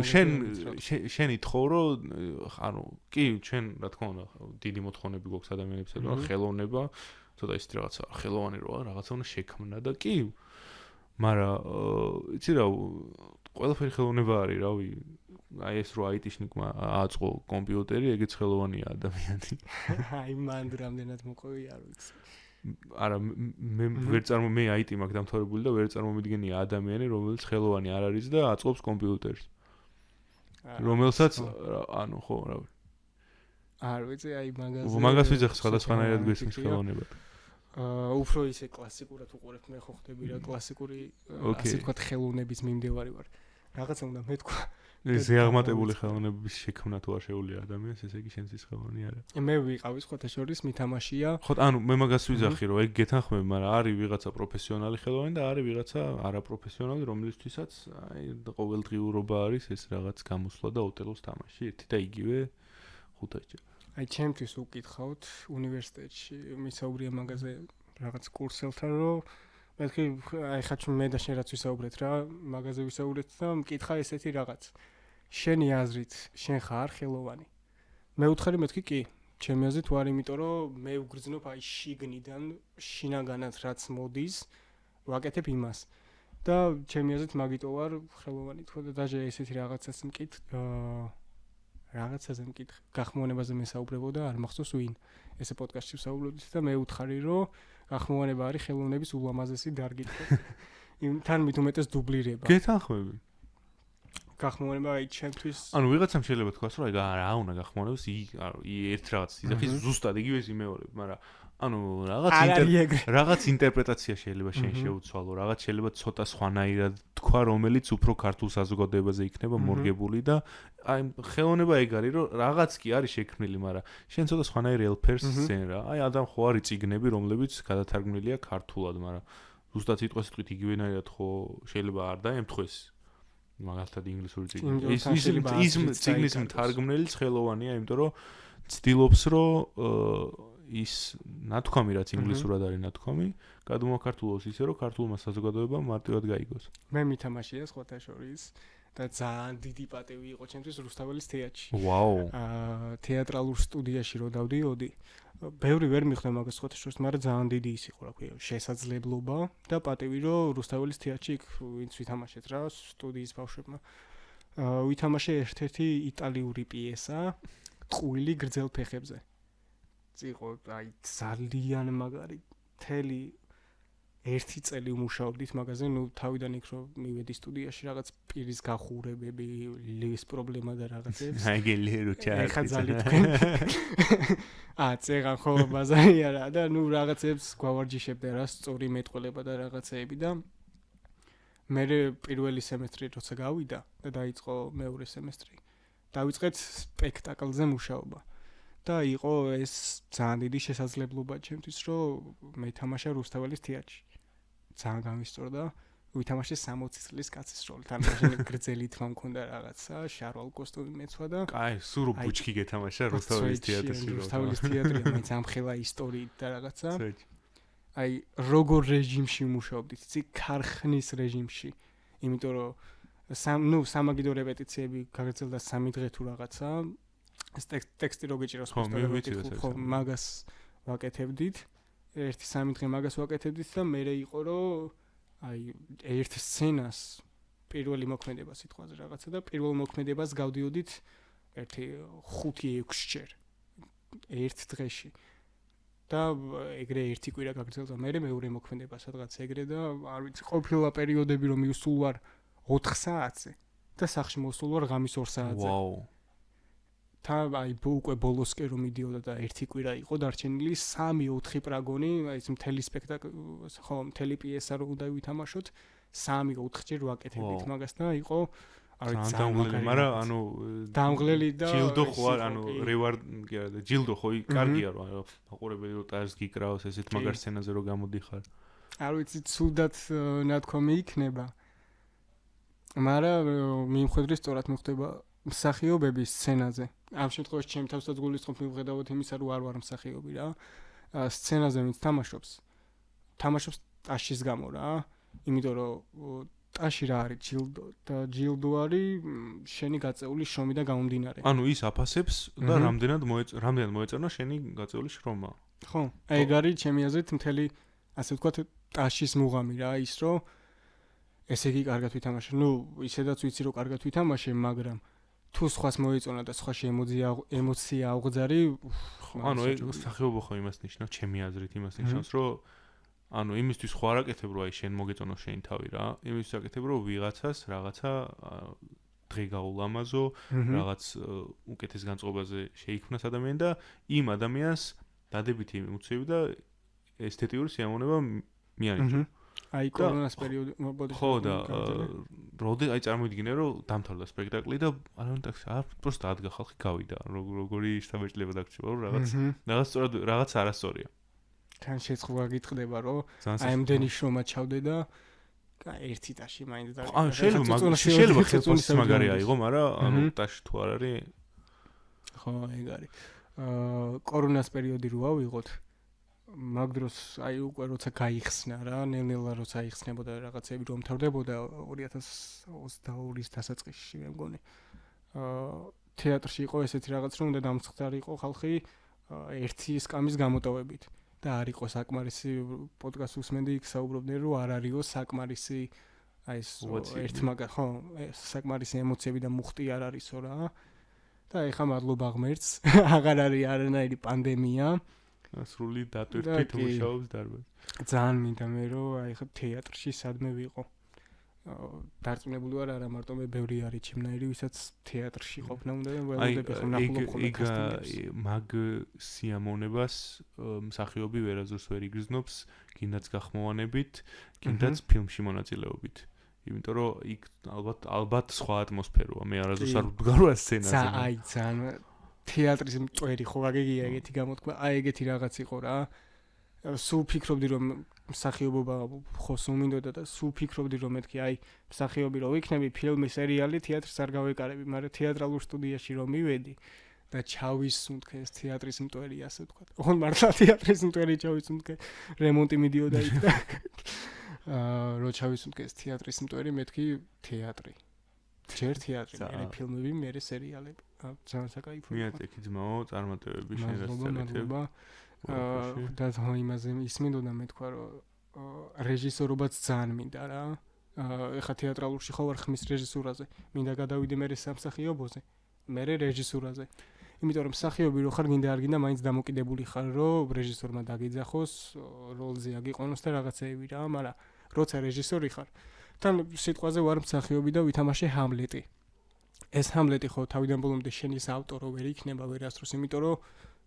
S2: შენ ითხოვ რომ ანუ კი ჩვენ რა თქმა უნდა დიდი მოთხოვნები გვაქვს ადამიანებისადმი რომ ხელოვნება ცოტა ისეთი რაღაცა ხელოვანი როა რაღაცა უნდა შექმნა და კი მაგრამ იცი რა ყველაფერი ხელოვნება არის რავი აი ეს რო IT-შნიკმა ააწყო კომპიუტერი ეგეც ხელოვანია ადამიანი
S1: აი მანდ რამდენად მოყვი არ ვიცი
S2: არა მე IT მაქვს დამთავრებული და ვერ წარმომიდგენია ადამიანი რომელიც ხელოვანი არ არის და აწყობს კომპიუტერს რომელსაც ანუ ხო რა
S1: არ ვიცი აი
S2: მაგას ვიძახ სხვადასხვანაირად გვესმის ხელოვნებად
S1: უფრო ისე კლასიკურად უყურებ მე ხო ხდები რა კლასიკური ასე ვთქვათ ხელოვნების მიმდევარი ვარ რაღაცა უნდა მეთქვა
S2: ზეაღმატებული ხელოვნების შექმნა თუ არ შეუძლია ადამიანს ესე იგი შენც ის ხელოვანი არა
S1: მე ვიყავი სხვათა შორის მითამაშია
S2: ხო ანუ მე მაგას ვიძახი რომ ეგ გეთანხმები მაგრამ არის ვიღაცა პროფესიონალი ხელოვანი და არის ვიღაცა არაპროფესიონალი რომლისთვისაც აი ყოველდღიურობა არის ეს რაღაც გამოსვლა და ოტელოს თამაში ერთი და იგივე 5 წელი
S1: აი ჩემთვის უკითხავთ უნივერსიტეტში მისაუბრია მაგაზე რაღაც კურსელთან რომ მეთქი აი ხაჩ მე და შენ რაც ვისაუბრეთ რა მაგაზე ვისაუბრეთ და მკითხა ესეთი რაღაც შენი აზრით შენ ხარ ხელოვანი მე უთხარი მეთქი კი ჩემი აზრით ვარ იმიტომ რომ მე ვგრძნობ აი შიგნიდან შინაგანად რაც მოდის ვაკეთებ იმას და ჩემი აზრით მაგიტო ვარ ხელოვანი თქო და დაჟე ესეთი რაღაცას რაღაცაზე მკითხე გახმოვანებაზე მესაუბრებოდა არ მახსოვს ვინ ესე პოდკასტში ვსაუბრობდით და მე უთხარი რომ გახმოვანება არის ხელოვნების ულამაზესი დარგი თან მით უმეტეს დუბლირება
S2: გეთანხმები
S1: გახმოვანება აი ჩემთვის
S2: ანუ ვიღაცამ შეიძლება თქვას რომ აი რა უნდა გახმოვანებას ერთ რაღაც ისახი ზუსტად იგივეს იმეორებ მაგრამ ანუ რაღაც ინტერპრეტაცია შეიძლება შენ შეუცვალო რაღაც შეიძლება ცოტა სხვანაირად თქვა რომელიც უფრო ქართულ საზოგადოებაზე იქნება მორგებული და აი ხელოვნება ეგ არის რომ რაღაც კი არის შექმნილი მაგრამ შენ ცოტა სხვანაირ ელფერს ზენ რა აი ადამ ხო არის წიგნები რომლებიც გადათარგმნილია ქართულად მაგრამ ზუსტად სიტყვასიტყვით იგივენაირად ხო შეიძლება არ დაემთხვეს მაგალითად ინგლისური წიგნი ის წიგნის მთარგმნელიც ხელოვანია იმიტომ რომ ცდილობს რომ ის ნათქვამი რაც ინგლისურად არის ნათქვამი, გადმოაქართულოს ისე რომ ქართულმა საზოგადოებამ მარტივად გაიგოს.
S1: მე მითამაშია სხვათა შორის და ძალიან დიდი პატივი იყო ჩემთვის რუსთაველის თეატრში.
S2: ვაუ.
S1: თეატრალურ სტუდიაში რო დავდიოდი, ბევრი ვერ მიხვდა მაგას სხვათა შორის, მაგრამ ძალიან დიდი ის იყო, რა ქვია, შესაძლებლობა და პატივი რომ რუსთაველის თეატრში იქ ვინც ვითამაშეთ რა სტუდიის ბავშვებმა. ვითამაშე ერთ-ერთი იტალიური პიესა ტყუილი გრძელ ფეხებზე. იყო აი ძალიან მაგარი თელი ერთი წელი ვმუშაობდით მაგაზე ნუ თავიდან იქ რომ მივედი სტუდიაში რაღაც პირის გახურებები ლის პრობლემა და რაღაცებს
S2: აი გელირო ჩაი
S1: ხა ძალიან თქვენ წეგან ხო ბაზარია რა და ნუ რაღაცებს გვავარჯიშებდა რა სწორი მეტყველება და რაღაცეები და მე პირველი სემესტრი როცა გავიდა და დაიწყო მეორე სემესტრი დავიწყეთ სპექტაკლზე მუშაობა და იყო ეს ძალიან დიდი შესაძლებლობა ჩემთვის რომ მე თამაშა რუსთაველის თეატრში. ძალიან გამისწორდა. ვითამაშე 60 წლის კაცის როლი. თან მაშინ გრძელი თმა მქონდა რაღაცა, შარვალ კოსტუმი მეცვა და
S2: კაი, სურო ბუჩკი გეთამაშა რუსთაველის თეატრში.
S1: რუსთაველის თეატრი მაინც ამხელა ისტორიით და რაღაცა. აი, როგორ რეჟიმში მუშაობდით, იცი, ქარხნის რეჟიმში. იმიტომ რომ სამაგიდო რეპეტიციები გაგრძელდა 3 დღე თუ რაღაცა. ეს ტექსტი რო გეჭიროს ხო მაგას ვაკეთებდით ერთი 3 დღე მაგას ვაკეთებდით და მე იყო რომ აი ერთ სცენას პირველი მოქმედება სიტყვაზე რაღაცა და პირველ მოქმედებას გავდიოდით ერთი 5-6 ჯერ ერთ დღეში. და ეგრე ერთი კვირა გაგრძელდა, მე მეორე მოქმედება სადღაც ეგრე და არ ვიცი, ყოფილა პერიოდები რომ მივსულ ვარ 4 საათზე და სახში მოსულ ვარ ღამის 2 საათზე.
S2: ვაუ.
S1: და აი უკვე ბოლოსკენ რომ მიდიოდა და ერთი კვირა იყო დარჩენილი 3-4 პრაგონი, აი ეს მთელი სპექტაკლი, ხო, მთელი პიესა რომ უნდა ვითამაშოთ, 3-4 ჯერ ვაკეთებთ მაგას და იყო არ ვიცი
S2: დამღლელი, მაგრამ ანუ
S1: დამღლელი და
S2: ჯილდო ხო არ, ანუ რევარდ კი არა, ჯილდო ხო კარგია რომ მაყურებელი რომ ტაჟს გიკრავს ესეთ მაგარ სცენაზე რომ გამოდიხარ.
S1: არ ვიცი, ცუდად ნათქვამი იქნება. მაგრამ მიუხედავად სწორად მიხვდება მსახიობების სცენაზე. ამ შემთხვევაში ჩემ თავსაც გულისხმობ მივხედავთ იმისა, რომ არ ვარ მსახიობი რა. სცენაზე ვინც თამაშობს ტაშის გამო რა. იმიტომ რომ ტაში რა არის ჯილდო და ჯილდო არის შენი გაწეული შრომი და გამომდინარე.
S2: ანუ ის აფასებს და რამდენად მოეწონა შენი გაწეული შრომა.
S1: ხო, ეგ არის ჩემი აზრით მთელი ასე ვთქვათ ტაშის მუღამი რა, ის რომ ესე იგი კარგად ვითამაშე. ნუ ისედაც ვიცი რომ კარგად ვითამაშე, მაგრამ თუ სხვას მოეწონა და სხვაში ემოცია აღვძარი,
S2: ანუ ეგ სახეობა ხო იმას ნიშნავს, ჩემი აზრით იმას ნიშნავს, რომ ანუ იმისთვის ხო არ აკეთებ რომ აი შენ მოგეწონო შენი თავი რა, იმისთვის აკეთებ რომ ვიღაცას რაღაცა დღე გაულამაზო, რაღაც უკეთეს განწყობაზე შეიქმნას ადამიანი და იმ ადამიანს დადებითი ემოციები და ესთეტიური სიამოვნება მიანიჭო.
S1: აი კორონას პერიოდი მოდი.
S2: ხო და როდი აი წარმოვიდგინე რომ დამთავრდა სპექტაკლი და პროსტ ადგა ხალხი გავიდა, როგორი შთაბეჭდილება დაგჭირა რომ რაღაც არასწორია.
S1: თან შეცხვლა გიტყდება რომ აი ამდენი შრომა ჩავდე და ერთი ტაში მაინც და
S2: შეიძლება ხელფასის მაგარი აიღო, მაგრამ ანუ ტაში თუ არ არის
S1: ხო ეგ არის. კორონას პერიოდი რო ავიღოთ, მაგ დროს აი უკვე როცა გაიხსნა რა, ნელ-ნელა როცა იხსნებოდა რაღაცები რომ თავდებოდა 2022-ის დასაწყისში მე მგონი. თეატრში იყო ესეთი რაღაც რომ უნდა დამცხდარიყო ხალხი ერთი სკამის გამოტოვებით. და არ იყო საკმარისი პოდკასტ უსმენდი იქ საუბრობდნენ რომ არ არისო საკმარისი აი ეს ერთ მაგარ ხო საკმარისი ემოციები და მუხტი არ არისო რა და ეხა მადლობა ღმერთს აღარ არის არანაირი პანდემია
S2: სრული დატვირთვით მუშაობს დარბაზი
S1: ძალიან მინდა მე რომ აი ხა თეატრში სადმე ვიყო დარწმუნებული ვარ არა მარტო მე ბევრი არის ჩემნაირი ვისაც თეატრში ყოფნა უნდა და ველოდები ხომ ნახულობ ხოლმე კასტინგებს
S2: მაგ სიამოვნებას მსახიობი ვერაზრს ვერ იგრძნობს კიდაც გახმოვანებით კიდაც ფილმში მონაწილეობით იმიტომ რომ იქ ალბათ სხვა ატმოსფეროა მე არასდროს არ ვდგარო სცენაზე
S1: აი ძალიან თეატრის მწვერი ხო გაგიგია ეგეთი გამოთქმა აი ეგეთი რაღაც იყო რა სულ ფიქრობდი რომ მსახიობობა ხო სუმინდოდა და სულ ფიქრობდი რომ მეთქი აი მსახიობი რო ვიქნები ფილმი სერიალი თეატრს არ გავეკარები მაგრამ თეატრალურ სტუდიაში რომ მივედი და ჩავისუნთქე ეს თეატრის მტვერი ასე ვთქვათ ოღონდ მართლა თეატრის მტვერი ჩავისუნთქე რემონტი მიდიოდა იქ და რო ჩავისუნთქე ეს თეატრის მტვერი მეთქი თეატრი ჯერ თეატრი მე ფილმები მე სერიალები ძალიან საკაიფო
S2: მიაწექი ძმაო წარმატებები შენ რასწავლეთ
S1: და იმაზე ისმინდოდა მე თქვა რომ რეჟისორობაც ძალიან მინდა რა ეხა თეატრალურში ხო ვარ ხმის რეჟისურაზე მინდა გადავიდე მე სამსახიობოზე მე რეჟისურაზე იმიტომ რომ მსახიობი რო ხარ გინდა არ გინდა მაინც დამოკიდებული ხარ რომ რეჟისორმა დაგიძახოს როლზე აგიყვანოს და რაღაცეები რა მაგრამ როცა რეჟისორი ხარ თან სიტყვაზე ვარ მსახიობი და ვითამაშე ჰამლეტი ეს ჰამლეტი ხო თავიდან ბოლომდე შენი ავტორო ვერ იქნება ვერასდროს იმიტომ რომ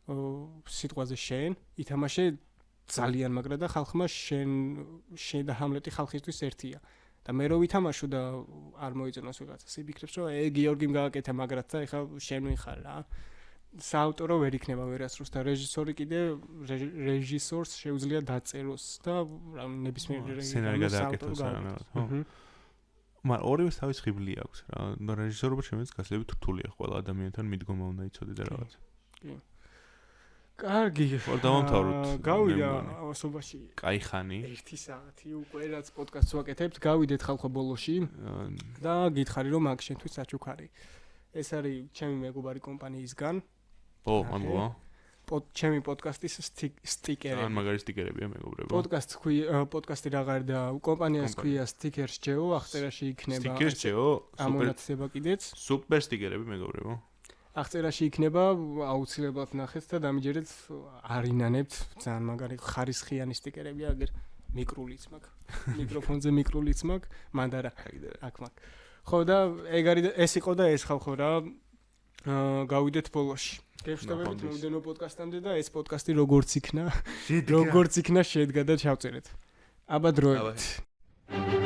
S1: სიტყვაზე შენ ითამაშე ძალიან მაგრა და ხალხმა შენ და ჰამლეტი ხალხისთვის ერთია და მე რო ვითამაშო და არ მოიწონოს ვიღაცას იფიქრებს რომ გიორგიმ გააკეთა მაგრად და ეხლა შენ ვიხარ რა საავტორო ვერ იქნება ვერასდროს და რეჟისორი კიდე რეჟისორს შეუძლია დაწეროს და ნებისმიერ
S2: სცენარი გადააკეთოს რა ხო მაგრამ ორივე თავის ხიბლი აქვს რა რეჟისორობა შემეც გასლებით რთულია ყველა ადამიანთან მიდგომა უნდა იცოდე და რაღაც
S1: კი კარგი
S2: დავამთავროთ
S1: გავიდა ასობაში
S2: კაი ხანი
S1: 1 საათი უკვე რაც პოდკასტს ვაკეთებთ გავიდეთ ხალხო ბოლოში და გითხარი რომ მაგ შენთვის საჩუქარი ეს არის ჩემი მეგობარი კომპანიისგან
S2: ო მადლობა
S1: ჩემი პოდკასტის სტიკერები
S2: ან მაგარი სტიკერებია მეგობრებო
S1: პოდკასტი რაღაც და კომპანიას ქვია სტიკერს ჯეო აღწერაში იქნება
S2: სტიკერს ჯეო
S1: ამონაცება კიდეც
S2: სუპერ სტიკერები მეგობრებო
S1: აღწერაში იქნება, აუცილებლად ნახეთ და დამიჯერეთ, არინანებთ, ძალიან მაგარი ხარისხიანი სტიკერები აგერ მიკრულიც მაქვს. მიკროფონზე მიკრულიც მაქვს, მანდარა აქ მაქვს. ხო და ეგ არის ეს იყო და ეს ხალხო რა. გავიდეთ ბოლოში. გეშტობებით მომდენო პოდკასტამდე და ეს პოდკასტი როგორც იქნა შედგა და ჩავწერეთ. აბა დროებით.